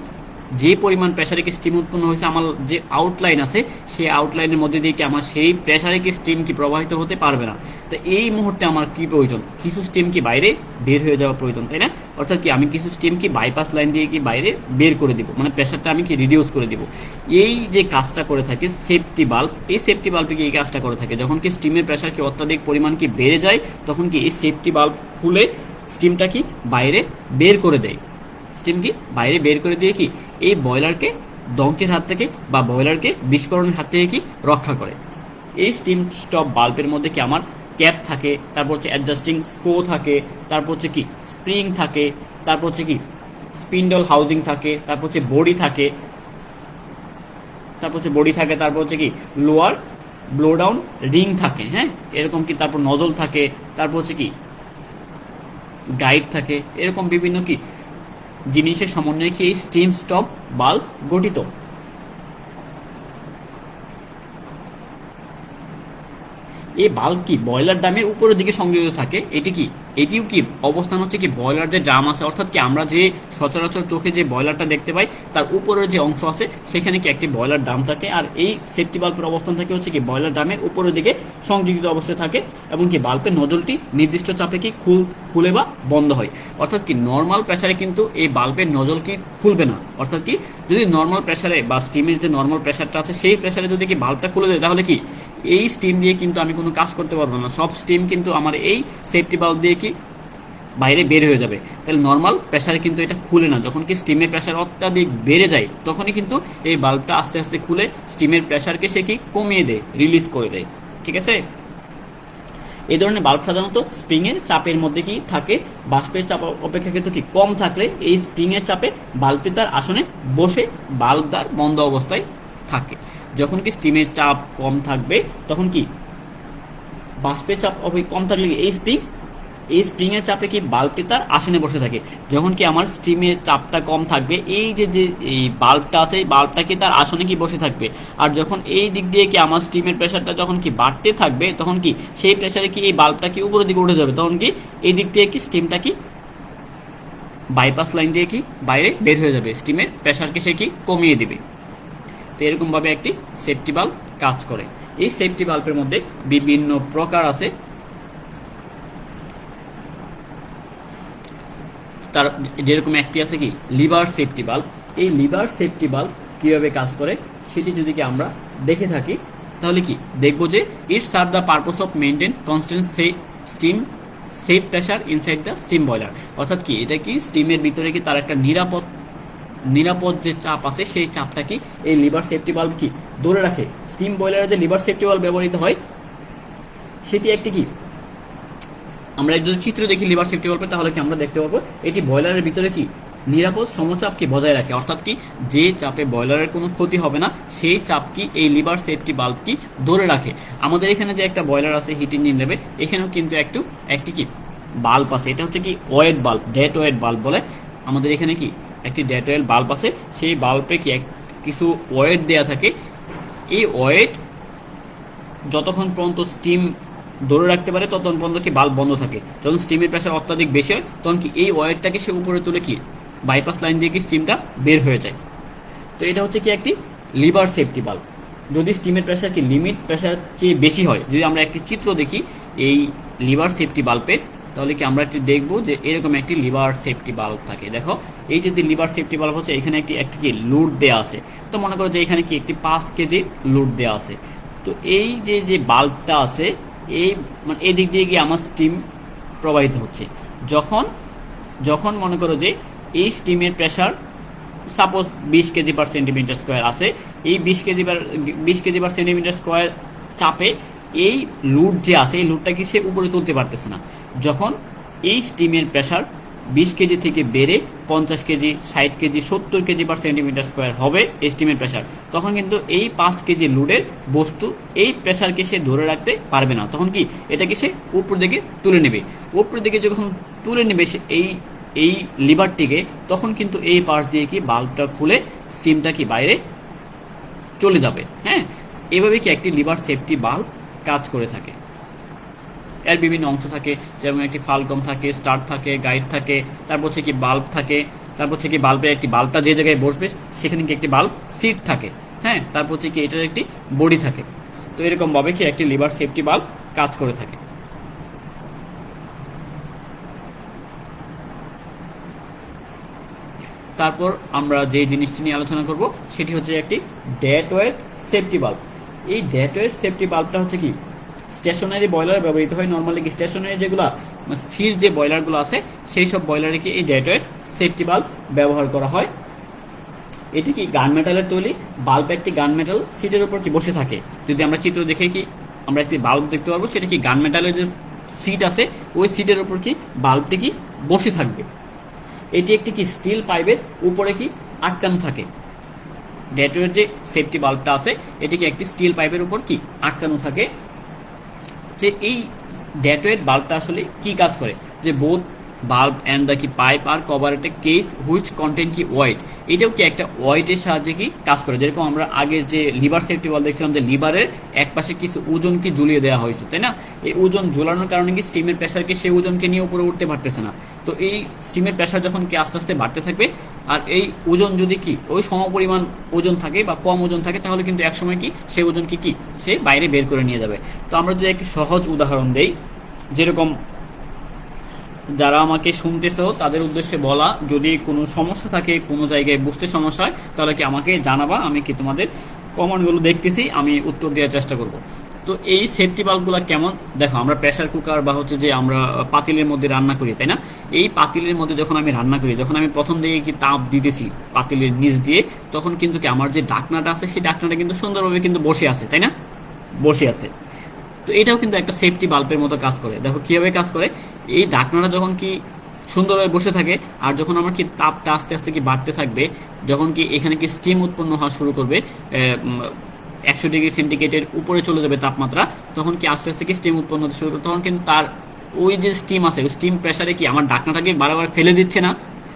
যে পরিমাণ প্রেসারে কি স্টিম উৎপন্ন হয়েছে আমার যে আউটলাইন আছে সেই আউটলাইনের মধ্যে দিয়ে কি আমার সেই প্রেসারে কি স্টিম কি প্রবাহিত হতে পারবে না। তো এই মুহূর্তে আমার কি প্রয়োজন, কিছু স্টিম কি বাইরে বের হয়ে যাওয়া প্রয়োজন, তাই না? অর্থাৎ কি আমি কিছু স্টিম কি বাইপাস লাইন দিয়ে কি বাইরে বের করে দিব, মানে প্রেসারটা আমি কি রিডিউস করে দিব। এই যে কাজটা করে থাকে সেফটি বাল্ব, এই সেফটি বাল্বে কি এই কাজটা করে থাকে, যখন কি স্টিমের প্রেসার কি অত্যাধিক পরিমাণ কি বেড়ে যায় তখন কি এই সেফটি বাল্ব খুলে স্টিমটা কি বাইরে বের করে দেয়। স্টিম কি বাইরে বের করে দিয়ে কি এই বয়লারকে ধ্বংসের হাত থেকে বা বয়লারকে বিস্ফোরণের হাত থেকে কি রক্ষা করে। এই স্টিম স্টপ বাল্বের মধ্যে কি আমার ক্যাপ থাকে, তারপর হচ্ছে অ্যাডজাস্টিং স্ক্রু থাকে, তারপর হচ্ছে কি স্প্রিং থাকে, তারপর হচ্ছে কি স্পিন্ডল হাউজিং থাকে, তারপর হচ্ছে বডি থাকে, তারপর হচ্ছে কি লোয়ার ব্লো ডাউন রিং থাকে। হ্যাঁ, এরকম কি তারপর নজল থাকে, তারপর হচ্ছে কি গাইড থাকে, এরকম বিভিন্ন কি জিনিসের সমন্বয়ে কি এই স্টিম স্টপ বাল্ব গঠিত। এই বাল্ব কি বয়লার ড্রামের উপরের দিকে সংযোজিত থাকে। এটিও কি অবস্থান হচ্ছে কি বয়লার যে ড্রাম আছে, অর্থাৎ কি আমরা যে সচরাচর চোখে যে বয়লারটা দেখতে পাই তার উপরের যে অংশ আছে সেখানে কি একটি বয়লার ড্রাম থাকে, আর এই সেফটি বাল্বের অবস্থান থাকে হচ্ছে কি বয়লার ড্রামের উপরের দিকে সংযোজিত অবস্থায় থাকে, এবং কি বাল্বের নজলটি নির্দিষ্ট চাপে কি খুলে বা বন্ধ হয়। অর্থাৎ কি নর্মাল প্রেসারে কিন্তু এই বাল্বের নজল কি খুলবে না। অর্থাৎ কি যদি নর্মাল প্রেসারে বা স্টিমের যে নর্মাল প্রেসারটা আছে সেই প্রেসারে যদি কি বাল্বটা খুলে দেয় তাহলে কি এই স্টিম দিয়ে কিন্তু আমি কোনো কাজ করতে পারবো না, সব স্টিম কিন্তু আমার এই সেফটি বাল্ব দিয়ে কি বাইরে বের হয়ে যাবে। তাহলে নর্মাল প্রেসারে কিন্তু এটা খুলে না, যখন কি স্টিমের প্রেসার অত্যাধিক বেড়ে যায় তখনই কিন্তু এই বাল্বটা আস্তে আস্তে খুলে স্টিমের প্রেসারকে সে কি কমিয়ে দেয়, রিলিজ করে দেয়। ঠিক আছে, এই ধরনের বাল্ব সাধারণত স্প্রিংয়ের চাপের মধ্যে কি থাকে, বাষ্পের চাপ অপেক্ষাকৃত কি কম থাকলে এই স্প্রিংয়ের চাপে বাল্বটি তার আসনে বসে বাল্বদার বন্ধ অবস্থায় থাকে। যখন কি স্টিমের চাপ কম থাকবে তখন কি বাষ্পের চাপ কম থাকলে এই স্প্রিংয়ের চাপে কি বাল্বটি তার আসনে বসে থাকে। যখন কি আমার স্টিমের চাপটা কম থাকবে এই যে এই বাল্বটা আছে এই বাল্বটা কি তার আসনে কি বসে থাকবে, আর যখন এই দিক দিয়ে কি আমার স্টিমের প্রেসারটা যখন কি বাড়তে থাকবে তখন কি সেই প্রেসারে কি এই বাল্বটা কি উপরের দিকে উঠে যাবে, তখন কি এই দিক দিয়ে কি স্টিমটা কি বাইপাস লাইন দিয়ে কি বাইরে বের হয়ে যাবে, স্টিমের প্রেসারকে সে কি কমিয়ে দিবে। তো এরকমভাবে একটি সেফটি বাল্ব কাজ করে। এই সেফটি বাল্বের মধ্যে বিভিন্ন প্রকার আছে, তার যেরকম একটি আছে কি লিভার সেফটি বাল্ব। এই লিভার সেফটি বাল্ব কীভাবে কাজ করে সেটি যদি কি আমরা দেখে থাকি তাহলে কি দেখবো যে it serve the purpose of maintain constant steam safe pressure inside the steam boiler. অর্থাৎ কি এটা কি স্টিমের ভিতরে কি তার একটা নিরাপদ যে চাপ আছে সেই চাপটা কি এই লিভার সেফটি বাল্ব কি ধরে রাখে। স্টিম বয়লারে যে লিভার সেফটি বাল্ব ব্যবহৃত হয় সেটি একটি কি আমরা যদি চিত্র দেখি লিভার সেফটি বাল্বের তাহলে কি আমরা দেখতে পাবো এটি বয়লারের ভিতরে কি নিরাপদ সমচাপকে বজায় রাখে, অর্থাৎ কি যে চাপে বয়লারের কোনো ক্ষতি হবে না সেই চাপ কি এই লিভার সেফটি বাল্ব কি ধরে রাখে। আমাদের এখানে যে একটা বয়লার আছে হিট ইঞ্জিন নেবে, এখানেও কিন্তু একটি কি বাল্ব আছে, এটা হচ্ছে কি wet bulb, that wet bulb বলে। আমাদের এখানে কি একটি ডেট ওয়েট বাল্ব আছে, সেই বাল্বে কি কিছু ওয়েট দেয়া থাকে। এই ওয়েট যতক্ষণ পর্যন্ত স্টিম ধরে রাখতে পারে ততক্ষণ পর্যন্ত কি বাল্ব বন্ধ থাকে। যখন স্টিমের প্রেশার অত্যাধিক বেশি হয় তখন কি এই ওয়েটটাকে সে উপরে তুলে কি বাইপাস লাইন দিয়ে কি স্টিমটা বের হয়ে যায়। তো এটা হচ্ছে কি একটি লিভার সেফটি বাল্ব। যদি স্টিমের প্রেশার কি লিমিট প্রেশার চেয়ে বেশি হয়, যদি আমরা একটি চিত্র দেখি এই লিভার সেফটি বাল্বের, তাহলে কি আমরা একটি দেখবো যে এরকম একটি লিভার সেফটি বাল্ব থাকে। দেখো এই যে লিভার সেফটি বাল্ব হচ্ছে, এখানে একটি কি লুড দেওয়া আছে। তো মনে করো যে এখানে কি একটি 5 কেজি লুড দেওয়া আছে। তো এই যে বাল্বটা আছে এই মানে এই দিক দিয়ে গিয়ে আমার স্টিম প্রবাহিত হচ্ছে। যখন মনে করো যে এই স্টিমের pressure suppose 20 KG per centimetre square আছে, এই 20 কেজি পার সেন্টিমিটার স্কোয়ার চাপে এই লুড যে আছে এই লুডটাকে সে উপরে তুলতে পারতেছে না। যখন এই স্টিমের প্রেশার 20 কেজি থেকে বেড়ে 50 KG, 60 KG, 70 KG per centimetre square হবে এই স্টিমের প্রেশার, তখন কিন্তু এই 5 কেজি লুডের বস্তু এই প্রেশারকে সে ধরে রাখতে পারবে না। তখন কি এটাকে সে উপর দিকে তুলে নেবে। উপর দিকে যখন তুলে নেবে সে এই লিভারটিকে, তখন কিন্তু এই পাশ দিয়ে কি বাল্বটা খুলে স্টিমটা কি বাইরে চলে যাবে। হ্যাঁ, এভাবে কি একটি লিভার সেফটি বাল্ব কাজ করে থাকে। এর বিভিন্ন অংশ থাকে, যেমন একটি ফালকম থাকে, স্টার্ট থাকে, গাইড থাকে, তারপর হচ্ছে কি বাল্ব থাকে, তারপর হচ্ছে কি বাল্বের একটি বাল্বটা যে জায়গায় বসবে সেখানে কি একটি বাল্ব সিট থাকে। হ্যাঁ, তারপর হচ্ছে কি এটার একটি বডি থাকে। তো এরকমভাবে কি একটি লিভার সেফটি বাল্ব কাজ করে থাকে। তারপর আমরা যে জিনিসটি নিয়ে আলোচনা করব সেটি হচ্ছে একটি ডেড ওয়েট সেফটি বাল্ব। এই ডেড ওয়েট সেফটি বাল্বটা হচ্ছে কি স্টেশনারি বয়লারে ব্যবহৃত হয়। নর্মালি কি স্টেশনারি যেগুলো স্থির যে বয়লারগুলো আছে সেই সব বয়লারে কি এই ডেড ওয়েট সেফটি বাল্ব ব্যবহার করা হয়। এটি কি গান মেটালের তৈরি বাল্ব, একটি গান মেটাল সিটের উপর কি বসে থাকে। যদি আমরা চিত্র দেখে কি আমরা একটি বাল্ব দেখতে পারবো, সেটা কি গান মেটালের যে সিট আছে ওই সিটের উপর কি বাল্বটি কি বসে থাকবে। এটি একটি কি স্টিল পাইপের উপরে কি আটকানো থাকে। ডেড ওয়েট যে সেফটি বাল্বটা আছে এটি কি একটি স্টিল পাইপের উপর কি আটকানো থাকে। যে এই ডেড ওয়েট বাল্বটা আসলে কি কাজ করে, যে বোথ বাল্ব অ্যান্ড দ্য কি পাইপ আর কভার একটা কেস হুইচ কন্টেন্ট কি ওয়েট, এটাও কি একটা ওয়েটের সাহায্যে কি কাজ করে। যেরকম আমরা আগের যে লিভার সেফটি বাল্ব দেখছিলাম যে লিভারের এক পাশে কিছু ওজন কি ঝুলিয়ে দেওয়া হয়েছে, তাই না। এই ওজন ঝুলানোর কারণে কি স্টিমের প্রেশারকে সেই ওজনকে নিয়ে উপরে উঠতে পারতেছে না। তো এই স্টিমের প্রেশার যখন কি আস্তে আস্তে বাড়তে থাকবে আর এই ওজন যদি কি ওই সমপরিমাণ ওজন থাকে বা কম ওজন থাকে, তাহলে কিন্তু একসময় কি সেই ওজনকে কি সে বাইরে বের করে নিয়ে যাবে। তো আমরা যদি একটি সহজ উদাহরণ দেই, যেরকম যারা আমাকে শুনতেছো তাদের উদ্দেশ্যে বলা, যদি কোনো সমস্যা থাকে কোনো জায়গায় বুঝতে সমস্যা হয় তাহলে কি আমাকে জানাবা, আমি কি তোমাদের কমেন্টগুলো দেখতেছি, আমি উত্তর দেওয়ার চেষ্টা করব। তো এই সেফটি বাল্বগুলো কেমন দেখো, আমরা প্রেসার কুকার বা হচ্ছে যে আমরা পাতিলের মধ্যে রান্না করি, তাই না। এই পাতিলের মধ্যে যখন আমি রান্না করি, যখন আমি প্রথম দিকে কি তাপ দিতেছি পাতিলের নিচ দিয়ে, তখন কিন্তু কি আমার যে ঢাকনাটা আছে সেই ঢাকনাটা কিন্তু সুন্দরভাবে কিন্তু বসে আছে, তাই না, বসে আছে। তো এটাও কিন্তু একটা সেফটি বাল্বের মতো কাজ করে। দেখো কীভাবে কাজ করে, এই ঢাকনাটা যখন কি সুন্দরভাবে বসে থাকে আর যখন আমার কি তাপটা আস্তে আস্তে কি বাড়তে থাকবে, যখন কি এখানে কি স্টিম উৎপন্ন হওয়া শুরু করবে, 100 ডিগ্রি সেন্টিগ্রেডের উপরে চলে যাবে তাপমাত্রা, তখন কি আস্তে আস্তে কি স্টিম উৎপন্ন হতে শুরু করবে, তখন কিন্তু তার ওই যে স্টিম আছে ওই স্টিম প্রেশারে কি আমার ঢাকনাটাকে বারবার ফেলে দিচ্ছে না,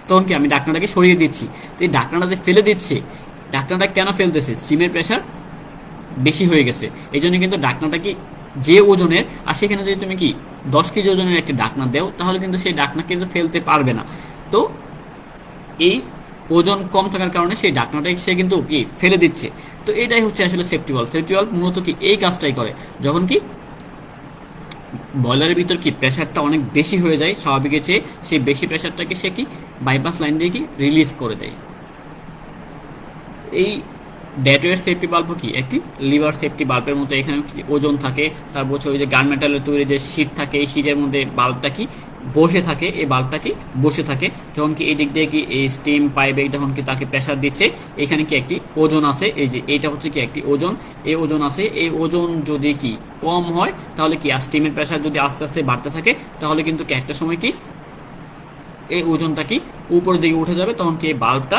তখন কি আমি ঢাকনাটাকে সরিয়ে দিচ্ছি। তো এই ঢাকনাটা যে ফেলে দিচ্ছে, ঢাকনাটা কেন ফেলতেছে, স্টিমের প্রেশার বেশি হয়ে গেছে, এই জন্য কিন্তু ঢাকনাটা কি যে ওজনের, আর সেখানে যদি তুমি কি 10 কেজি ওজনের একটি ঢাকনা দেও তাহলে কিন্তু সেই ঢাকনা কিন্তু ফেলতে পারবে না। তো এই ওজন কম থাকার কারণে সেই ঢাকনাটা সে কিন্তু কি ফেলে দিচ্ছে। তো এটাই হচ্ছে আসলে সেফটি বাল্ব। সেফটি বাল্ব মূলত কি এই কাজটাই করে, যখন কি বয়লারের ভিতর কি প্রেশারটা অনেক বেশি হয়ে যায় স্বাভাবিকের চেয়ে, সেই বেশি প্রেশারটাকে সে কি বাইপাস লাইন দিয়ে কি রিলিজ করে দেয়। এই ডেড ওয়েট সেফটি বাল্ব কি একটি লিভার সেফটি বাল্বের মতো, এখানে ওজন থাকে, তারপর হচ্ছে ওই যে গান মেটালের তৈরি যে শীট থাকে, এই শীটের মধ্যে বাল্বটা কি বসে থাকে, এই বাল্বটা কি বসে থাকে। যখন কি এই দিক দিয়ে কি এই স্টিম পাইবে যখন কি তাকে প্রেশার দিচ্ছে, এখানে কি একটি ওজন আছে, এই যে এইটা হচ্ছে কি একটি ওজন, এই ওজন আছে, এই ওজন যদি কি কম হয় তাহলে কি স্টিমের প্রেশার যদি আস্তে আস্তে বাড়তে থাকে তাহলে কিন্তু কি একটা সময় কি এই ওজনটা কি উপরের দিকে উঠে যাবে, তখন কি এই বাল্বটা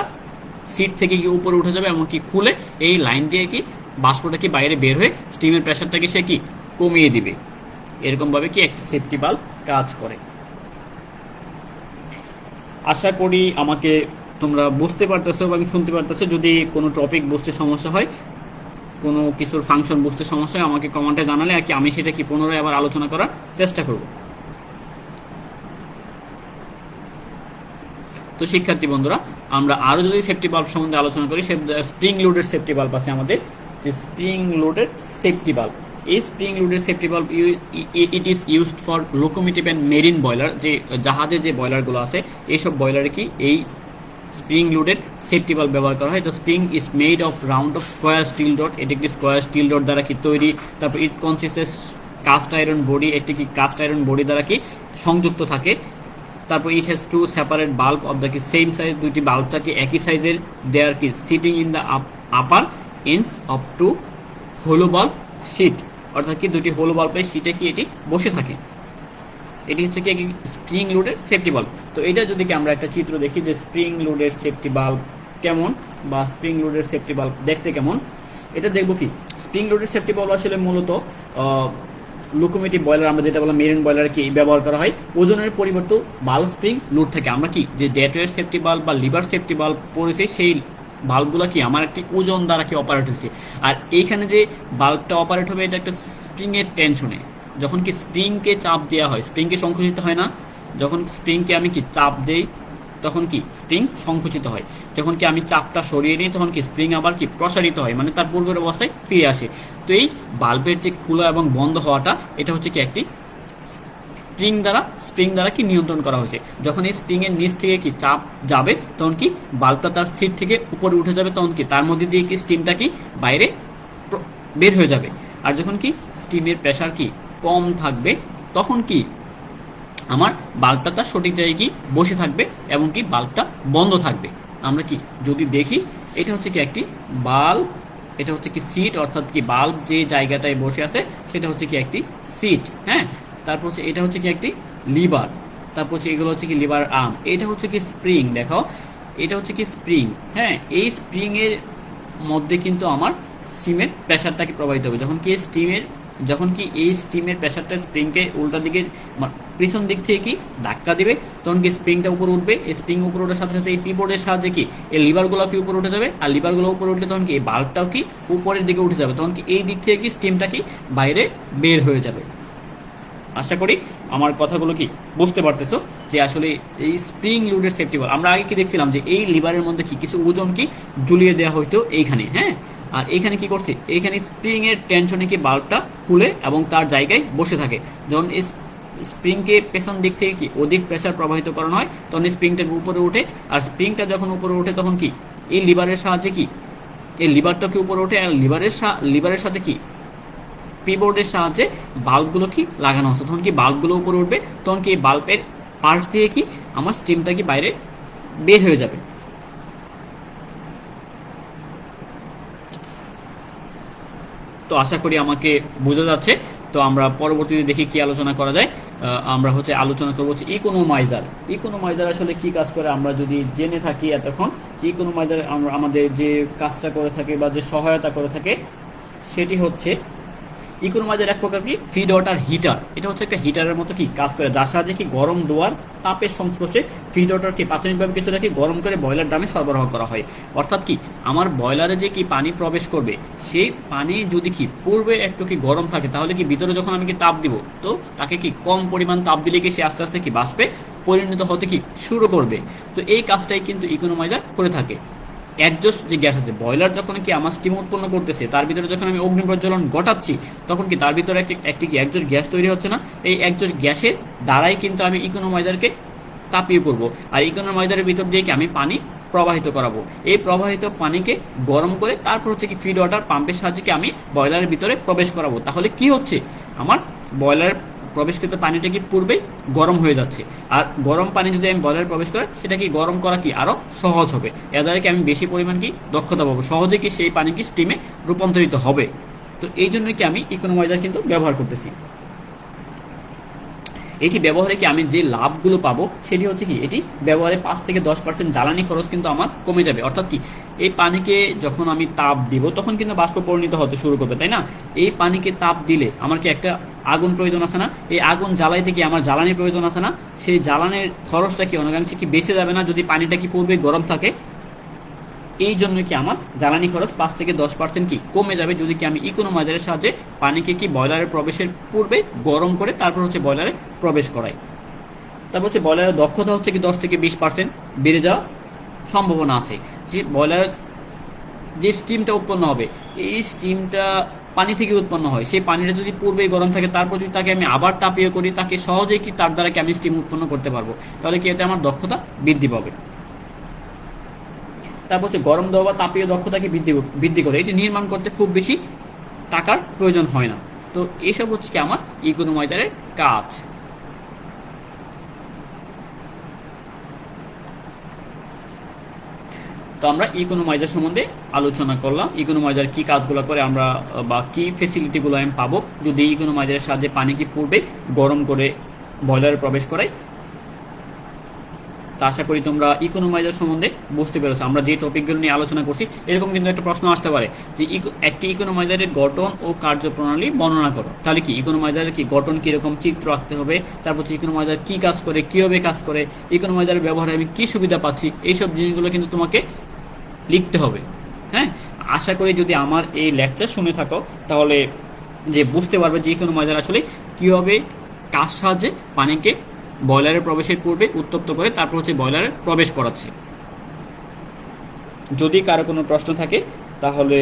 সিট থেকে কি উপরে উঠে যাবে, এমনকি খুলে এই লাইন দিয়ে কি বাষ্পটা কি বাইরে বের হয়ে স্টিমের প্রেশারটাকে সে কি কমিয়ে দিবে। এরকমভাবে কি একটি সেফটি বাল্ব কাজ করে। আশা করি আমাকে তোমরা বুঝতে পারতেছো এবং শুনতে পারতেছো। যদি কোনো টপিক বুঝতে সমস্যা হয়, কোনো কিছুর ফাংশন বুঝতে সমস্যা হয়, আমাকে কমেন্টে জানালে আর কি আমি সেটা কি পুনরায় আবার আলোচনা করার চেষ্টা করব। তো শিক্ষার্থী বন্ধুরা, আমরা আরও যদি সেফটি বাল্ব সম্বন্ধে আলোচনা করি, স্প্রিং লোডেড সেফটি বাল্ব আছে আমাদের, যে স্প্রিং লোডেড সেফটি বাল্ব। এই স্প্রিং লোডেড সেফটি বাল্ব it is used for locomotive and marine boiler, যে জাহাজে যে বয়লারগুলো আছে এইসব বয়লারে কি এই স্প্রিং লোডেড সেফটি বাল্ব ব্যবহার করা হয়। তো spring is made of round of square still rod, এটি একটি স্কোয়ার স্টিল রড দ্বারা কি তৈরি। তারপর ইট কনসিস্টেস কাস্ট আয়রন বডি, একটি কি কাস্ট আয়রন বডি দ্বারা কি সংযুক্ত থাকে। তারপর ইট হ্যাজ টু সেপারেট বাল্ব অফ দ্য কি সেম সাইজ, দুইটি বাল্বটা কি একই সাইজের, দে আর কি sitting in the upper ends of two hollow বাল্ব শিট, অর্থাৎ কি দুটি হোলো বাল্বের শিটে কি এটি বসে থাকে। এটি হচ্ছে কি স্প্রিং লোডের সেফটি বাল্ব। তো এটা যদি কি আমরা একটা চিত্র দেখি যে স্প্রিং লোডের সেফটি বাল্ব কেমন, বা স্প্রিং লোডের সেফটি বাল্ব দেখতে কেমন, এটা দেখবো কি স্প্রিং লোডের সেফটি বাল্ব আসলে মূলত লোকোমোটিভ বয়লার, আমরা যেটা বললাম মেরিন বয়লার কি ব্যবহার করা হয়। ওজনের পরিবর্তে বাল্ব স্প্রিং লোড থাকে। আমরা কি যে ডেটওয়ের সেফটি বাল্ব বা লিভার সেফটি বাল্ব পড়েছি, সেই বাল্বগুলো কি আমার একটি ওজন দ্বারা কি অপারেট হয়েছে। আর এইখানে যে বাল্বটা অপারেট হবে এটা একটা স্প্রিংয়ের টেনশনে। যখন কি স্প্রিংকে চাপ দেওয়া হয়, স্প্রিংকে সংকুচিত হয় না, যখন স্প্রিংকে আমি কি চাপ দেই তখন কি স্প্রিং সংকুচিত হয়। যখন কি আমি চাপটা সরিয়ে নিই তখন কি স্প্রিং আবার কি প্রসারিত হয়, মানে তার পূর্বের অবস্থায় ফিরে আসে। তো এই বাল্বের যে খোলা এবং বন্ধ হওয়াটা এটা হচ্ছে কি একটি স্প্রিং দ্বারা কি নিয়ন্ত্রণ করা হয়েছে। যখন এই স্প্রিংয়ের নিচ থেকে কি চাপ যাবে তখন কি বাল্বটা তার স্থির থেকে উপরে উঠে যাবে, তখন কি তার মধ্যে দিয়ে কি স্টিমটা কি বাইরে বের হয়ে যাবে। আর যখন কি স্টিমের প্রেশার কি কম থাকবে তখন কি আমার বাল্বটা তার সঠিক জায়গায় কি বসে থাকবে এবং কি বাল্বটা বন্ধ থাকবে। আমরা কি যদি দেখি এটা হচ্ছে কি একটি বাল্ব, এটা হচ্ছে কি সিট, অর্থাৎ কি বাল্ব যে জায়গাটায় বসে আছে সেটা হচ্ছে কি একটি সিট। হ্যাঁ, তারপর হচ্ছে এটা হচ্ছে কি একটি লিভার, তারপর হচ্ছে এগুলো হচ্ছে কি লিভার আর্ম, এটা হচ্ছে কি স্প্রিং। দেখো এটা হচ্ছে কি স্প্রিং। হ্যাঁ, এই স্প্রিংয়ের মধ্যে কিন্তু আমার স্টিমের প্রেশারটাকে প্রবাহিত হবে। যখন কি এই স্টিমের প্রেশারটা স্প্রিংকে উল্টা দিকে পিছন দিক থেকে কি ধাক্কা দিবে তখন কি স্প্রিংটা উপরে উঠবে। এই স্প্রিং উপরে ওঠার সাথে সাথে এই পিবোর্ডের সাহায্যে কি এই লিভারগুলো কি উপরে উঠে যাবে, আর লিভারগুলো উপরে উঠলে তখন কি এই বাল্বটাও কি উপরের দিকে উঠে যাবে, তখন কি এই দিক থেকে কি স্টিমটা কি বাইরে বের হয়ে যাবে। আশা করি আমার কথাগুলো কি বুঝতে পারতেছো যে আসলে এই স্প্রিং লোডের সেফটি বাল্ব আমরা আগে কি দেখছিলাম যে এই লিভারের মধ্যে কি কিছু ওজন কি ঝুলিয়ে দেওয়া হইতো এইখানে। হ্যাঁ, আর এখানে কি করছে, এইখানে স্প্রিং এর টেনশনে কি বাল্বটা খুলে এবং তার জায়গায় বসে থাকে। যখন এই স্প্রিংকে পেছন দিক থেকে কি অধিক প্রেসার প্রবাহিত করানো হয় তখন স্প্রিংটা উপরে ওঠে, আর স্প্রিংটা যখন উপরে ওঠে তখন কি এই লিভারের সাহায্যে কি এই লিভারটা কি উপরে ওঠে, আর লিভারের সাথে কি পিবোর্ডের সাহায্যে বাল্বগুলো কি লাগানো আছে। তখন কি বাল্বগুলো উপরে উঠবে, তখন কি বাল্বের পাশ দিয়ে কি আমার স্টিমটা কি বাইরে বের হয়ে যাবে। তো আশা করি আমাকে বোঝা যাচ্ছে। তো আমরা পরবর্তীতে দেখি কি আলোচনা করা যায়। আমরা হচ্ছে আলোচনা করবো হচ্ছে ইকোনোমাইজার আসলে কি কাজ করে আমরা যদি জেনে থাকি এতক্ষণ। ইকোনোমাইজার আমাদের যে কাজটা করে থাকে বা যে সহায়তা করে থাকে সেটি হচ্ছে ইকোনোমাইজার এক প্রকার কি ফিড ওয়াটার হিটার। এটা হচ্ছে একটা হিটারের মতো কি কাজ করে, যার সাহায্যে কি গরম দোয়ার তাপের সংস্পর্শে ফিড ওয়াটারকে প্রাথমিকভাবে কিছুটা কি গরম করে বয়লার ড্রামে সরবরাহ করা হয়। অর্থাৎ কি আমার বয়লারে যে কি পানি প্রবেশ করবে সেই পানি যদি কি পূর্বে একটু কি গরম থাকে তাহলে কি ভিতরে যখন আমি কি তাপ দিব তো তাকে কি কম পরিমাণ তাপ দিলে কি সে আস্তে আস্তে কি বাষ্পে পরিণত হতে কি শুরু করবে। তো এই কাজটাই কিন্তু ইকোনোমাইজার করে থাকে। একজস্ট যে গ্যাস আছে, বয়লার যখন কি আমার স্টিম উৎপন্ন করতেছে তার ভিতরে যখন আমি অগ্নি প্রজ্বলন ঘটাচ্ছি তখন কি তার ভিতরে একটি কি একজস্ট গ্যাস তৈরি হচ্ছে না। এই একজস্ট গ্যাসের দ্বারাই কিন্তু আমি ইকোনোমাইজারকে তাপিয়ে পড়বো, আর ইকোনোমাইজারের ভিতর দিয়ে কি আমি পানি প্রবাহিত করাবো। এই প্রবাহিত পানিকে গরম করে তারপর হচ্ছে কি ফিড ওয়াটার পাম্পের সাহায্যে কি আমি বয়লারের ভিতরে প্রবেশ করাবো। তাহলে কি হচ্ছে, আমার বয়লারের প্রবেশকৃত পানিটা কি পূর্বেই গরম হয়ে যাচ্ছে, আর গরম পানি যদি আমি বয়লারে প্রবেশ করি সেটা কি গরম করা কি আরও সহজ হবে। এর দ্বারা কি আমি বেশি পরিমাণ কি দক্ষতা পাবো, সহজে কি সেই পানি কি স্টিমে রূপান্তরিত হবে। তো এই জন্যই কি আমি ইকোনোমাইজার কিন্তু ব্যবহার করতেছি। এটি ব্যবহারে কি আমি যে লাভগুলো পাবো সেটি হচ্ছে কি, এটি ব্যবহারে 5 থেকে 10% জ্বালানি খরচ কিন্তু আমার কমে যাবে। অর্থাৎ কি, এই পানিকে যখন আমি তাপ দিব তখন কিন্তু বাষ্প পরিণত হতে শুরু করবে, তাই না? এই পানিকে তাপ দিলে আমার কি একটা আগুন প্রয়োজন আছে না? এই আগুন জ্বালাইতে কি আমার জ্বালানির প্রয়োজন আছে না? সেই জ্বালানির খরচটা কি অনেকাংশে কি বেঁচে যাবে না যদি পানিটা কি পূর্বে গরম থাকে? এই জন্য কি আমার জ্বালানি খরচ 5 থেকে 10% কি কমে যাবে যদি কি আমি ইকোনোমাইজারের সাহায্যে পানিকে কি বয়লারের প্রবেশের পূর্বে গরম করে তারপর হচ্ছে বয়লারে প্রবেশ করাই। তারপর হচ্ছে বয়লারের দক্ষতা হচ্ছে কি 10 থেকে 20% বেড়ে যাওয়ার সম্ভাবনা আছে। যে বয়লার যে স্টিমটা উৎপন্ন হবে, এই স্টিমটা পানি থেকে উৎপন্ন হয়, সেই পানিটা যদি পূর্বেই গরম থাকে তারপর যদি তাকে আমি আবার তাপীয় করি, তাকে সহজেই কি তার দ্বারা কি আমি স্টিম উৎপন্ন করতে পারবো, তাহলে কি এতে আমার দক্ষতা বৃদ্ধি পাবে। তারপর হচ্ছে গরম দেওয়া বা তাপীয় দক্ষতাকে বৃদ্ধি করে, এটি নির্মাণ করতে খুব বেশি টাকার প্রয়োজন হয় না। তো এসব হচ্ছে কি আমার ইকোনোমাইজারের কাজ। তো আমরা ইকোনোমাইজার সম্বন্ধে আলোচনা করলাম, ইকোনোমাইজার কি কাজগুলো করে আমরা বা কি ফেসিলিটিগুলো আমি পাবো যদি ইকোনোমাইজারের সাহায্যে পানি কি পূর্বে গরম করে বয়লারে প্রবেশ করাই। তা আশা করি তোমরা ইকোনোমাইজার সম্বন্ধে বুঝতে পেরেছো। আমরা যে টপিকগুলো নিয়ে আলোচনা করছি, এরকম কিন্তু একটা প্রশ্ন আসতে পারে যে একটি ইকোনোমাইজারের গঠন ও কার্যপ্রণালী বর্ণনা করো। তাহলে কি ইকোনোমাইজারের কি গঠন, কীরকম চিত্র আঁকতে হবে, তারপর হচ্ছে ইকোনোমাইজার কী কাজ করে, কীভাবে কাজ করে, ইকোনোমাইজারের ব্যবহারে আমি কী সুবিধা পাচ্ছি, এইসব জিনিসগুলো কিন্তু তোমাকে লিখতে হবে। হ্যাঁ, আশা করি যদি আমার এই লেকচার শুনে থাকো তাহলে যে বুঝতে পারবে যে ইকোনোমাইজার আসলে কীভাবে কার সাহায্যে পানিকে বয়লারের প্রবেশের পূর্বে উত্তপ্ত করে তারপর হচ্ছে বয়লারে প্রবেশ করাচ্ছে। যদি কারো কোনো প্রশ্ন থাকে তাহলে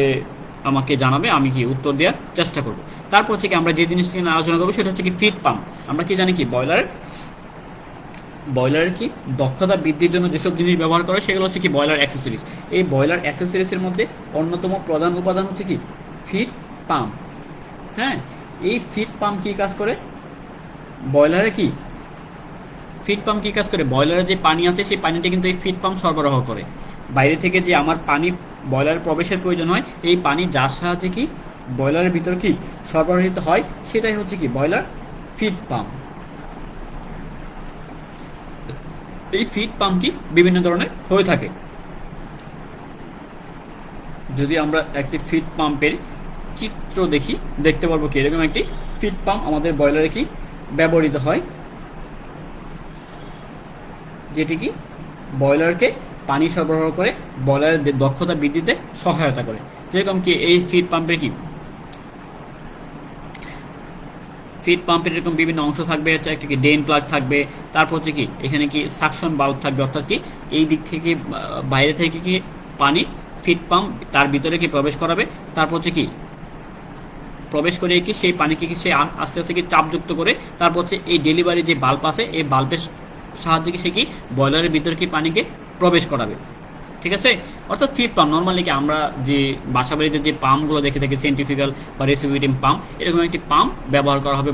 আমাকে জানাবে, আমি কি উত্তর দেওয়ার চেষ্টা করব। তারপর হচ্ছে কি আমরা যে জিনিসটি নিয়ে আলোচনা করবো সেটা হচ্ছে কি ফিড পাম্প। আমরা কি জানি কি বয়লারের কি দক্ষতা বৃদ্ধির জন্য যেসব জিনিস ব্যবহার করে সেগুলো হচ্ছে কি বয়লার অ্যাক্সেসরিজ। এই বয়লার অ্যাক্সেসরিজের মধ্যে অন্যতম প্রধান উপাদান হচ্ছে কি ফিড পাম্প। হ্যাঁ, এই ফিড পাম্প কি কাজ করে? বয়লারে কি ফিড পাম্প কী কাজ করে? বয়লারে যে পানি আছে সেই পানিটা কিন্তু এই ফিড পাম্প সরবরাহ করে। বাইরে থেকে যে আমার পানি বয়লারে প্রবেশের প্রয়োজন হয়, এই পানি যার সাহায্যে কি বয়লারের ভিতরে কি সরবরাহিত হয় সেটাই হচ্ছে কি বয়লার ফিড পাম্প। এই ফিড পাম্প কি বিভিন্ন ধরনের হয়ে থাকে। যদি আমরা একটি ফিড পাম্পের চিত্র দেখতে পারবো কি এরকম একটি ফিড পাম্প আমাদের বয়লারে কি ব্যবহৃত হয়, যেটি কি বয়লারকে পানি সরবরাহ করে বয়লারের দক্ষতা বৃদ্ধিতে সহায়তা করে। যেরকম কি এই ফিড পাম্পের এরকম বিভিন্ন অংশ থাকবে, একটা কি ড্রেন প্লাগ থাকবে, তারপর হচ্ছে কি এখানে কি সাকশন বাল্ব থাকবে, অর্থাৎ কি এই দিক থেকে বাইরে থেকে কি পানি ফিড পাম্প তার ভিতরে কি প্রবেশ করাবে, তারপর হচ্ছে কি প্রবেশ করে কি সেই পানিকে কি সে আস্তে আস্তে কি চাপযুক্ত করে তারপর হচ্ছে এই ডেলিভারি যে বাল্ব আছে এই বাল্বের সাহায্যে কি সে কি বয়লারের ভিতরে কি পানিকে প্রবেশ করাবে। ঠিক আছে, অর্থাৎ ফিড পাম্প নর্মালি কি আমরা যে বাসাবাড়িতে যে পাম্পগুলো দেখে থাকি সেন্ট্রিফিউগাল বা রেসিপিউটিং পাম্প, এরকম একটি পাম্প ব্যবহার করা হবে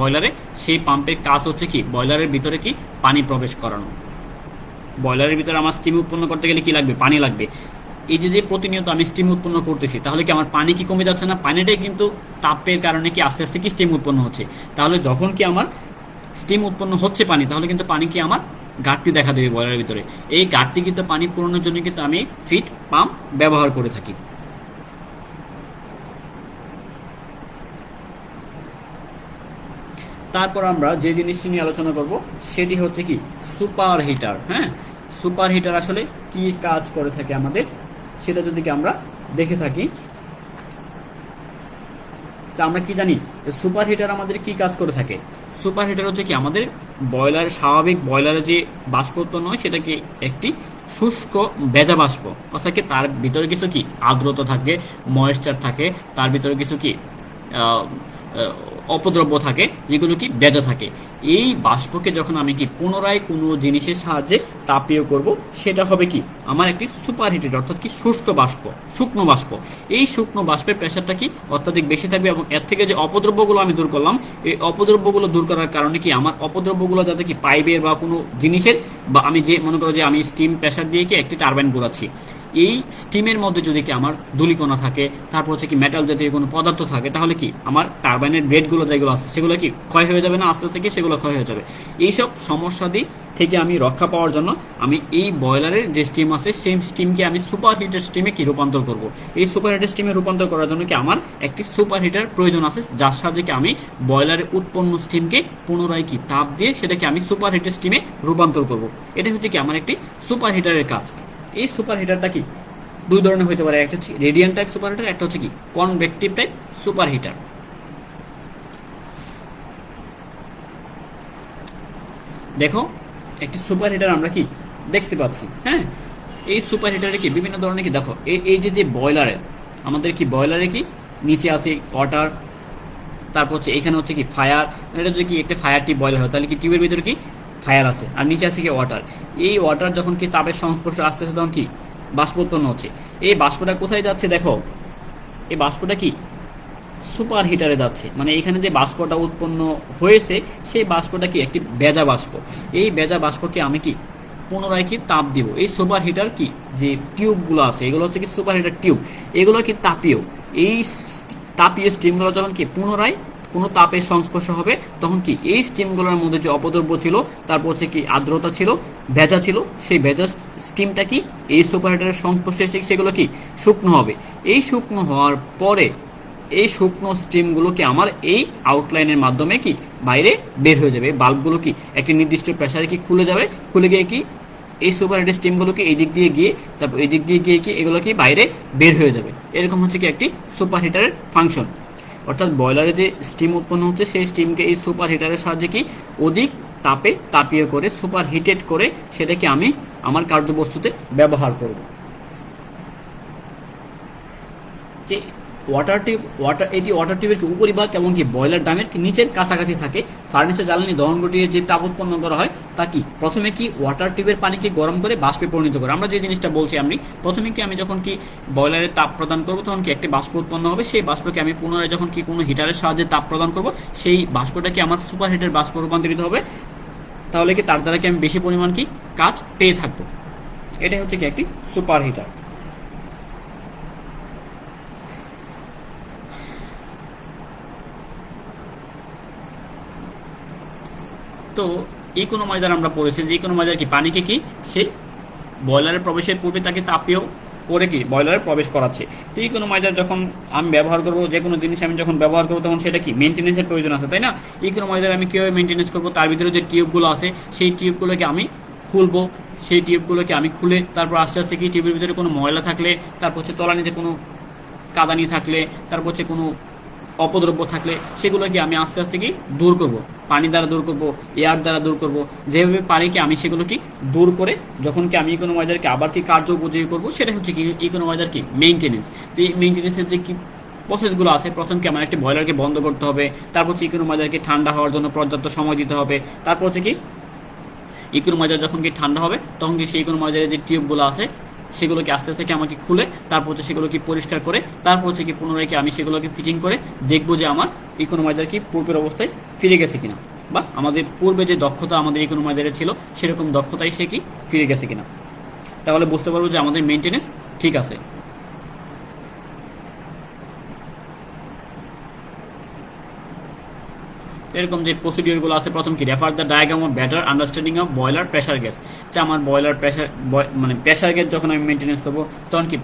বয়লারে। সেই পাম্পের কাজ হচ্ছে কি বয়লারের ভিতরে কি পানি প্রবেশ করানো। বয়লারের ভিতরে আমার স্টিম উৎপন্ন করতে গেলে কি লাগবে? পানি লাগবে। এই যে প্রতিনিয়ত আমি স্টিম উৎপন্ন করতেছি, তাহলে কি আমার পানি কি কমে যাচ্ছে না? পানিটাই কিন্তু তাপের কারণে কি আস্তে আস্তে কি স্টিম উৎপন্ন হচ্ছে। তাহলে যখন কি আমার স্টিম উৎপন্ন হচ্ছে পানি, তাহলে কিন্তু পানি কি আমার ঘাটতি দেখা দেবে বয়লারের ভিতরে। এই ঘাটতি কিন্তু পানি পূরণের জন্য কিন্তু আমি ফিড পাম্প ব্যবহার করে থাকি। তারপর আমরা যে জিনিসটি নিয়ে আলোচনা করব সেটি হচ্ছে কি সুপার হিটার। হ্যাঁ, সুপার হিটার আসলে কি কাজ করে থাকে আমাদের সেটা যদি কি আমরা দেখে থাকি, তা আমরা কি জানি সুপার হিটার আমাদের কি কাজ করে থাকে। সুপার হিটার হচ্ছে কি আমাদের স্বাভাবিক বয়লারে যে বাষ্প উৎপন্ন হয় সেটাকে একটি শুষ্ক ভেজা বাষ্প, অর্থাৎ কি তার ভিতরে কিছু কি আর্দ্রতা থাকে, ময়েশ্চার থাকে, তার ভিতরে কিছু কি অপদ্রব্য থাকে যেগুলো কি ভেজা থাকে। এই বাষ্পকে যখন আমি কি পুনরায় কোনো জিনিসের সাহায্যে তাপীয় করব সেটা হবে কি আমার একটি সুপার হিটেড, অর্থাৎ কি শুষ্ক বাষ্প, শুকনো বাষ্প। এই শুকনো বাষ্পের প্রেশারটা কি অত্যাধিক বেশি থাকবে এবং এর থেকে যে অপদ্রব্যগুলো আমি দূর করলাম, এই অপদ্রব্যগুলো দূর করার কারণে কি আমার অপদ্রব্যগুলো যাতে কি পাইপের বা কোনো জিনিসের বা আমি যে মনে করো যে আমি স্টিম প্রেশার দিয়ে কি একটি টারবাইন ঘোরাচ্ছি, এই স্টিমের মধ্যে যদি কি আমার ধূলিকণা থাকে, তারপর হচ্ছে কি মেটাল জাতীয় কোনো পদার্থ থাকে, তাহলে কি আমার টারবাইনের ব্লেডগুলো যেগুলো আছে সেগুলো কি ক্ষয় হয়ে যাবে না, আস্তে থেকে সেগুলো ক্ষয় হয়ে যাবে। এইসব সমস্যা থেকে আমি রক্ষা পাওয়ার জন্য আমি এই বয়লারের যে স্টিম আছে সেই স্টিমকে আমি সুপার হিটার স্টিমে কি রূপান্তর করব। এই সুপার হিটার স্টিমে রূপান্তর করার জন্য কি আমার একটি সুপার হিটার প্রয়োজন আছে, যার সাহায্যে কি আমি বয়লারে উৎপন্ন স্টিমকে পুনরায় কি তাপ দিয়ে সেটাকে আমি সুপার হিটার স্টিমে রূপান্তর করব। এটা হচ্ছে কি আমার একটি সুপার হিটারের কাজ। এই সুপার হিটারটা কি দুই ধরনের হতে পারে, একটা হচ্ছে রেডিয়ান্ট টাইপ সুপার হিটার, একটা হচ্ছে কি কনভেক্টিভ টাইপ সুপার হিটার। দেখো একটি সুপার হিটার আমরা কি দেখতে পাচ্ছি। হ্যাঁ, এই সুপার হিটারে কি বিভিন্ন ধরনের কি দেখো এই যে বয়লারে আমাদের কি বয়লারে কি নিচে আছে ওয়াটার, তারপর হচ্ছে এখানে হচ্ছে কি ফায়ার, এটা যদি কি একটা ফায়ার টিপ বয়লার হয় তাহলে কি টিউবের ভিতরে কি ফায়ার আছে, আর নিচে আছে কি ওয়াটার। এই ওয়াটার যখন কি তাপের সংস্পর্শে আসতে আসতে তখন কি বাষ্প উৎপন্ন হচ্ছে। এই বাষ্পটা কোথায় যাচ্ছে দেখো, এই বাষ্পটা কি সুপার হিটারে যাচ্ছে, মানে এখানে যে বাষ্পটা উৎপন্ন হয়েছে সেই বাষ্পটা কি একটি ভেজা বাষ্প। এই ভেজা বাষ্পকে আমি কি পুনরায় কি তাপ দিব। এই সুপার হিটার কি যে টিউবগুলো আছে এগুলো হচ্ছে কি সুপার হিটার টিউব, এগুলো কি তাপীয়। এই তাপীয় স্টিমগুলো যখন কি পুনরায় কোনো তাপের সংস্পর্শ হবে তখন কি এই স্টিমগুলোর মধ্যে যে অপদ্রব্য ছিল, তারপর হচ্ছে কি আর্দ্রতা ছিল, ভেজা ছিল, সেই ভেজা স্টিমটা কি এই সুপার হিটারের সংস্পর্শে এসে সেগুলো কি শুকনো হবে। এই শুকনো হওয়ার পরে এই শুকনো স্টিমগুলোকে আমার এই আউটলাইনের মাধ্যমে কি বাইরে বের হয়ে যাবে। বাল্বগুলো কি একটি নির্দিষ্ট প্রেসারে কি খুলে যাবে, খুলে গিয়ে কি এই সুপার হিটার স্টিমগুলোকে এই দিক দিয়ে গিয়ে তারপর এই দিক দিয়ে গিয়ে কি এগুলো কি বাইরে বের হয়ে যাবে। এরকম হচ্ছে কি একটি সুপার হিটারের ফাংশন। অর্থাৎ বয়লারে যে স্টিম উৎপন্ন হচ্ছে সেই স্টিমকে এই সুপার হিটারের সাহায্যে কি অধিক তাপে তাপীয় করে সুপার হিটেড করে সেটাকে আমি আমার কার্যবস্তুতে ব্যবহার করব। যে এটি ওয়াটার টিউবের উপরিভাগ এবং কি বয়লার ডামের নিচের কাছাকাছি থাকে। ফার্নেসে জ্বালানি দহন ঘটিয়ে যে তাপ উৎপন্ন করা হয় তা কি প্রথমে কি ওয়াটার টিউবের পানিকে গরম করে বাষ্পে পরিণত করে। আমরা যে জিনিসটা বলছি প্রথমে কি আমি যখন কি বয়লারে তাপ প্রদান করব তখন কি একটি বাষ্প উৎপন্ন হবে, সেই বাষ্পকে আমি পুনরায় যখন কি কোনো হিটারের সাহায্যে তাপ প্রদান করব সেই বাষ্পটা কি আমার সুপার হিটের বাষ্প রূপান্তরিত হবে। তাহলে কি তার দ্বারা কি আমি বেশি পরিমাণ কি কাজ পেয়ে থাকবো। এটাই হচ্ছে কি একটি সুপার হিটার। তো ইকোনোমাইজার আমরা পড়েছি যে ইকোনোমাইজার কি পানিকে কি সে বয়লারের প্রবেশের পূর্বে তাকে তাপীয় করে কি বয়লারে প্রবেশ করাচ্ছে। তো ইকোনোমাইজার যখন আমি ব্যবহার করবো, যে কোনো জিনিস আমি যখন ব্যবহার করবো তখন সেটা কি মেনটেন্যান্সের প্রয়োজন আছে, তাই না। ইকোনোমাইজার আমি কীভাবে মেনটেন্যান্স করবো, তার ভিতরে যে টিউবগুলো আছে সেই টিউবগুলোকে আমি খুলবো, সেই টিউবগুলোকে আমি খুলে তারপর আস্তে আস্তে কি টিউবের ভিতরে কোনো ময়লা থাকলে, তারপর হচ্ছে তলানিতে কোনো কাদানি থাকলে, তারপর হচ্ছে কোনো অপদ্রব্য থাকলে সেগুলোকে আমি আস্তে আস্তে কি দূর করব, পানি দ্বারা দূর করব, এয়ার দ্বারা দূর করব। যেভাবে পানিকে আমি সেগুলো কি দূর করে যখন কি আমি ইকোনোমাইজারকে আবার কি কার্য উপযোগী করবো, সেটা হচ্ছে কি ইকোনোমাইজার কি মেইনটেনেন্স। তো এই মেইনটেনেন্সের যে কি প্রসেসগুলো আছে, প্রথম কি আমার একটি বয়লারকে বন্ধ করতে হবে, তারপর হচ্ছে ইকোনোমাইজারকে ঠান্ডা হওয়ার জন্য পর্যাপ্ত সময় দিতে হবে, তারপর হচ্ছে কি ইকোনোমাইজার যখন কি ঠান্ডা হবে তখন কি সেই ইকোনোমাইজারের যে টিউবগুলো আছে সেগুলোকে আস্তে আস্তে আমাকে খুলে তারপর হচ্ছে সেগুলোকে পরিষ্কার করে তারপর হচ্ছে কি পুনরায় কি আমি সেগুলোকে ফিটিং করে দেখবো যে আমার ইকোনোমাইজার কি পূর্বের অবস্থায় ফিরে গেছে কিনা, বা আমাদের পূর্বে যে দক্ষতা আমাদের ইকোনোমাইজারে ছিল সেরকম দক্ষতাই সে কি ফিরে গেছে কিনা। তাহলে বুঝতে পারবো যে আমাদের মেনটেনেন্স ঠিক আছে। এরকম যে প্রসিডিওরগুলো আছে, প্রথম কি refer the diagram of better understanding of boiler pressure gauge. যে আমার বয়লার প্রেশার মানে প্রেশার গ্যাস যখন আমি মেনটেন্যান্স করবো তখন কি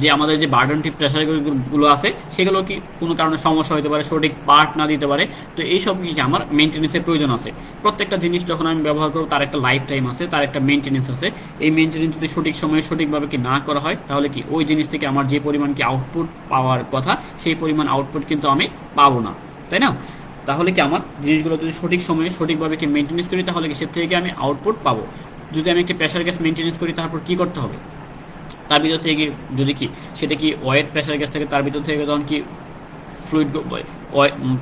যে আমাদের যে বার্ডন টিপ প্রেশারগুলো আছে সেগুলো কি কোনো কারণে সমস্যা হতে পারে, সঠিক পার্ট না দিতে পারে। তো এইসব কি আমার মেনটেন্যান্সের প্রয়োজন আছে। প্রত্যেকটা জিনিস যখন আমি ব্যবহার করবো তার একটা লাইফ টাইম আছে, তার একটা মেনটেন্যান্স আছে। এই মেনটেন্যান্স যদি সঠিক সময়ে সঠিকভাবে কি না করা হয় তাহলে কি ওই জিনিস থেকে আমার যে পরিমাণ কি আউটপুট পাওয়ার কথা সেই পরিমাণ আউটপুট কিন্তু আমি পাবো না, তাই না। তাহলে কি আমার জিনিসগুলো যদি সঠিক সময়ে সঠিকভাবে কি মেনটেন্যান্স করি তাহলে কি সে থেকে আমি আউটপুট পাবো। যদি আমি একটা প্রেশার গ্যাস মেনটেন্যান্স করি তারপর কী করতে হবে, তার ভিতর থেকে যদি কি সেটা কি ওয়েট প্রেশার গ্যাস থাকে তার ভিতর থেকে তখন কি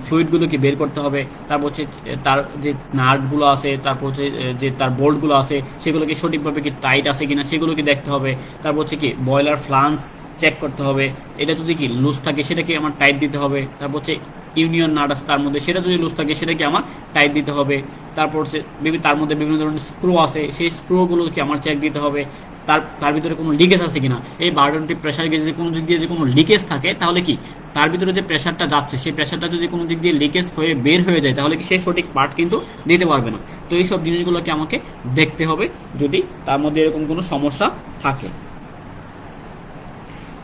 ফ্লুইডগুলো কি বের করতে হবে। তারপর হচ্ছে তার যে নাটগুলো আছে, তারপর হচ্ছে যে তার বোল্টগুলো আছে সেগুলো কি সঠিকভাবে কি টাইট আছে কিনা সেগুলো কি দেখতে হবে। তারপর হচ্ছে কি বয়লার ফ্লান্স চেক করতে হবে, এটা যদি কি লুজ থাকে সেটাকে আমার টাইট দিতে হবে। তারপর হচ্ছে ইউনিয়ন নাট আছে তার মধ্যে, সেটা যদি লুজ থাকে সেটাকে আমার টাইট দিতে হবে। তারপর হচ্ছে তার মধ্যে বিভিন্ন ধরনের স্ক্রু আছে, সেই স্ক্রুগুলোকে আমার চেক দিতে হবে। তার তার ভিতরে কোনো লিকেজ আছে কিনা। এই বারোটি প্রেশার গেজে কোনো দিক দিয়ে যদি কোনো লিকেজ থাকে তাহলে কি তার ভিতরে যে প্রেশারটা যাচ্ছে সেই প্রেশারটা যদি কোনো দিক দিয়ে লিকেজ হয়ে বের হয়ে যায় তাহলে কি সে সঠিক পার্ট কিন্তু দিতে পারবে না। তো এই সব জিনিসগুলোকে আমাকে দেখতে হবে যদি তার মধ্যে এরকম কোনো সমস্যা থাকে।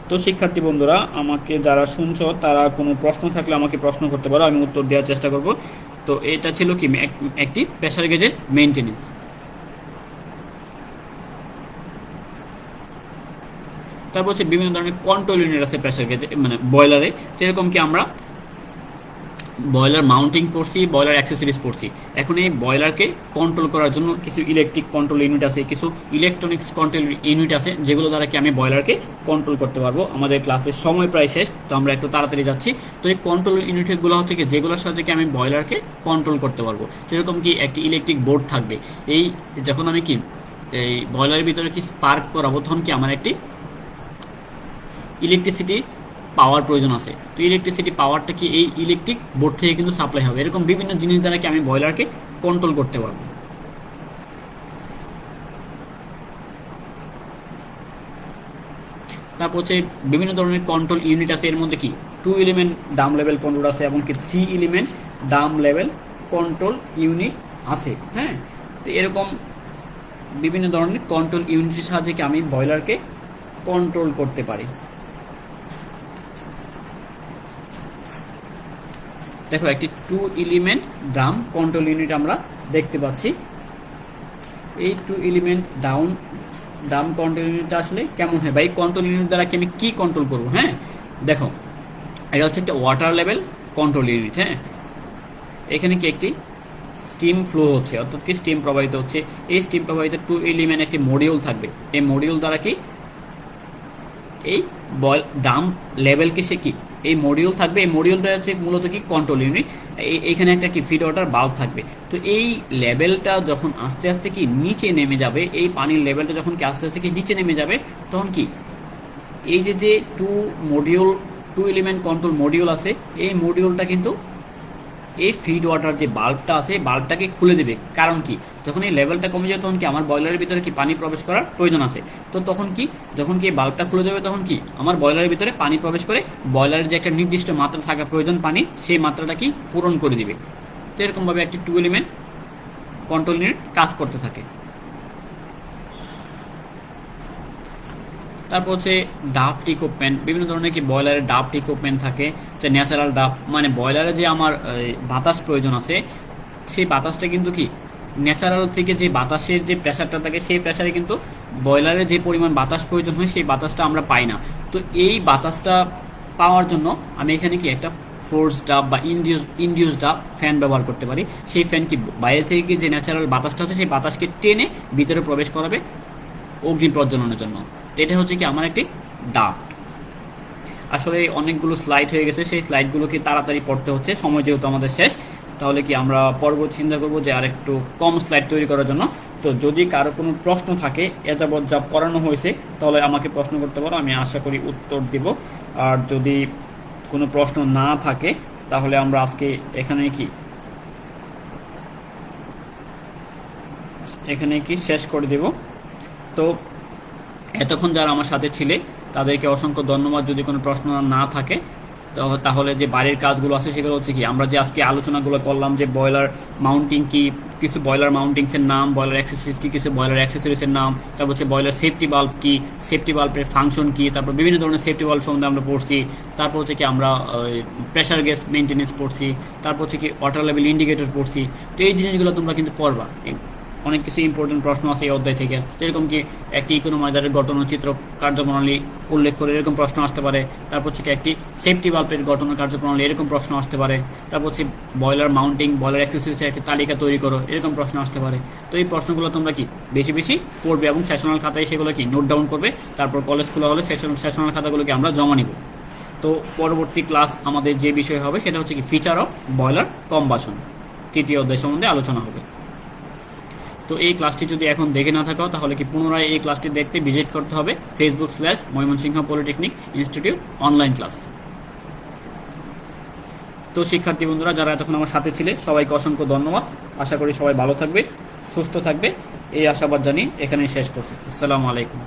তো শিক্ষার্থী বন্ধুরা, আমাকে যারা শুনছো তারা কোনো প্রশ্ন থাকলে আমাকে প্রশ্ন করতে পারো, আমি উত্তর দেওয়ার চেষ্টা করব। তো এটা ছিল কি একটি প্রেশার গেজের মেইনটেনেন্স। তারপর হচ্ছে বিভিন্ন ধরনের কন্ট্রোল ইউনিট আছে প্রেশার গেজে, মানে বয়লারে, যেরকম কি আমরা বয়লার মাউন্টিং পড়ছি, বয়লার অ্যাক্সেসরিজ পড়ছি। এখন এই বয়লারকে কন্ট্রোল করার জন্য কিছু ইলেকট্রিক কন্ট্রোল ইউনিট আছে, কিছু ইলেকট্রনিক্স কন্ট্রোল ইউনিট আছে, যেগুলো দ্বারা কি আমি বয়লারকে কন্ট্রোল করতে পারবো। আমাদের ক্লাসের সময় প্রায় শেষ, তো আমরা একটু তাড়াতাড়ি যাচ্ছি। তো এই কন্ট্রোল ইউনিটগুলো হচ্ছে কি যেগুলোর সাথে কি আমি বয়লারকে কন্ট্রোল করতে পারবো। যেরকম কি একটি ইলেকট্রিক বোর্ড থাকবে, এই যখন আমি কি এই বয়লারের ভিতরে কি স্পার্ক করাবো তখন কি আমার একটি ইলেকট্রিসিটি পাওয়ার প্রয়োজন আছে। তো ইলেকট্রিসিটি পাওয়ারটা কি এই ইলেকট্রিক বোর্ড থেকে কিন্তু সাপ্লাই হবে। এরকম বিভিন্ন জিনিস দ্বারা কি আমি বয়লারকে কন্ট্রোল করতে পারবো। তারপর হচ্ছে বিভিন্ন ধরনের কন্ট্রোল ইউনিট আছে, এর মধ্যে কি 2 এলিমেন্ট ডাম লেভেল কন্ট্রোল আছে এবং কি 3 element Dam level control unit আছে। হ্যাঁ, তো এরকম বিভিন্ন ধরনের কন্ট্রোল ইউনিটের সাহায্যে কি আমি বয়লারকে কন্ট্রোল করতে পারি। দেখো একটি 2 এলিমেন্ট ড্রাম কন্ট্রোল ইউনিট আমরা দেখতে পাচ্ছি। এই 2 এলিমেন্ট ড্রাম কন্ট্রোল ইউনিটটা আসলে কেমন হয় বা এই কন্ট্রোল ইউনিট দ্বারা কি আমি কি কন্ট্রোল করব। হ্যাঁ, দেখো এটা হচ্ছে একটা ওয়াটার লেভেল কন্ট্রোল ইউনিট। হ্যাঁ, এখানে কি একটি স্টিম ফ্লো হচ্ছে, অর্থাৎ কি স্টিম প্রবাহিত হচ্ছে। এই স্টিম প্রবাহিত 2 এলিমেন্ট একটি মডিউল থাকবে। এই মডিউল দ্বারা কি এই ডাম লেভেলকে সে কি এই মডিউল থাকবে। এই মডিউলটা হচ্ছে মূলত কি কন্ট্রোল ইউনিট। এইখানে একটা কি ফিড ওয়াটার বাল্ব থাকবে। তো এই লেভেলটা যখন আস্তে আস্তে কি নিচে নেমে যাবে, এই পানির লেভেলটা যখন কি আস্তে আস্তে কি নিচে নেমে যাবে, তখন কি এই যে 2 এলিমেন্ট কন্ট্রোল মডিউল আছে, এই মডিউলটা কিন্তু এই ফিড ওয়াটার যে বাল্বটা আছে বাল্বটাকে খুলে দেবে। কারণ কি যখন এই লেভেলটা কমে যাবে তখন কি আমার বয়লারের ভিতরে কি পানি প্রবেশ করার প্রয়োজন আছে। তো তখন কি যখন কি এই বাল্বটা খুলে যাবে তখন কি আমার বয়লারের ভিতরে পানি প্রবেশ করে বয়লারের যে একটা নির্দিষ্ট মাত্রা থাকা প্রয়োজন পানি, সেই মাত্রাটা কি পূরণ করে দিবে। তো এরকমভাবে একটি 2 এলিমেন্ট কন্ট্রোল ইউনিট কাজ করতে থাকে। তারপর হচ্ছে ডাফট ইকুইপমেন্ট, বিভিন্ন ধরনের কি বয়লারে ডাফট ইকুইপমেন্ট থাকে, যে ন্যাচারাল ডাফ, মানে বয়লারে যে আমার বাতাস প্রয়োজন আছে সেই বাতাসটা কিন্তু কি ন্যাচারাল থেকে যে বাতাসের যে প্রেশারটা থাকে সেই প্রেশারে কিন্তু বয়লারে যে পরিমাণ বাতাস প্রয়োজন হয় সেই বাতাসটা আমরা পাই না। তো এই বাতাসটা পাওয়ার জন্য আমি এখানে কি একটা ফোর্স ডাফ বা ইনডিউস ডাফ ফ্যান ব্যবহার করতে পারি। সেই ফ্যান কি বাইরে থেকে যে ন্যাচারাল বাতাসটা আছে সেই বাতাসকে টেনে ভিতরে প্রবেশ করাবে অগ্নি প্রজ্বলনের জন্য। এটা হচ্ছে কি আমার একটি ডাফট। আসলে অনেকগুলো স্লাইড হয়ে গেছে, সেই স্লাইডগুলোকে তাড়াতাড়ি পড়তে হচ্ছে, সময় যেহেতু আমাদের শেষ। তাহলে কি আমরা পরবর্তী চিন্তা করবো যে আর একটু কম স্লাইড তৈরি করার জন্য। তো যদি কারো কোনো প্রশ্ন থাকে এ যাবৎ যা পড়ানো হয়েছে তাহলে আমাকে প্রশ্ন করতে পারো, আমি আশা করি উত্তর দেব। আর যদি কোনো প্রশ্ন না থাকে তাহলে আমরা আজকে এখানে কি শেষ করে দেব। তো এতক্ষণ যারা আমার সাথে ছিলে তাদেরকে অসংখ্য ধন্যবাদ। যদি কোনো প্রশ্ন না থাকে তাহলে যে বাড়ির কাজগুলো আছে সেগুলো হচ্ছে কি আমরা যে আজকে আলোচনাগুলো করলাম, যে বয়লার মাউন্টিং কি, কিছু বয়লার মাউন্টিংসের নাম, বয়লার অ্যাক্সেসরিজ কি, কিছু বয়লার অ্যাক্সেসরিজের নাম, তারপর হচ্ছে বয়লার সেফটি বাল্ব কি, সেফটি বাল্বের ফাংশন কি, তারপর বিভিন্ন ধরনের সেফটি বাল্ব সম্বন্ধে আমরা পড়ছি। তারপর হচ্ছে কি আমরা প্রেশার গ্যাস মেনটেনেন্স পড়ছি। তারপর হচ্ছে কি ওয়াটার লেভেল ইন্ডিকেটর পড়ছি। তো এই জিনিসগুলো তোমরা কিন্তু পড়বা। অনেক কিছু ইম্পর্টেন্ট প্রশ্ন আছে এই অধ্যায় থেকে, যেরকম কি একটি ইকোনোমাইজারের গঠন ও চিত্র কার্যপ্রণালী উল্লেখ করে এরকম প্রশ্ন আসতে পারে। তারপর হচ্ছে কি একটি সেফটি বাল্বের গঠন ও কার্যপ্রণালী এরকম প্রশ্ন আসতে পারে। তারপর হচ্ছে বয়লার মাউন্টিং, বয়লার অ্যাক্সেসরিজের একটি তালিকা তৈরি করো, এরকম প্রশ্ন আসতে পারে। তো এই প্রশ্নগুলো তোমরা কি বেশি বেশি পড়বে এবং সেশনাল খাতায় সেগুলো কি নোট ডাউন করবে। তারপর কলেজ খোলা হলে সেশনাল খাতাগুলোকে আমরা জমা নিব। তো পরবর্তী ক্লাস আমাদের যে বিষয় হবে সেটা হচ্ছে কি ফিচার অফ বয়লার কম্বাসন, তৃতীয় অধ্যায় সম্বন্ধে আলোচনা হবে। তো এই ক্লাসটি যদি এখন দেখে না থাকো তাহলে কি পুনরায় এই ক্লাসটি দেখতে ভিজিট করতে হবে facebook/ময়মনসিংহ পলিটেকনিক ইনস্টিটিউট অনলাইন ক্লাস। তো শিক্ষার্থী বন্ধুরা যারা এতক্ষণ আমার সাথে ছিলে সবাইকে অসংখ্য ধন্যবাদ। আশা করি সবাই ভালো থাকবে, সুস্থ থাকবে এই আশাবাদ জানিয়ে এখানেই শেষ করছি। আসসালামু আলাইকুম।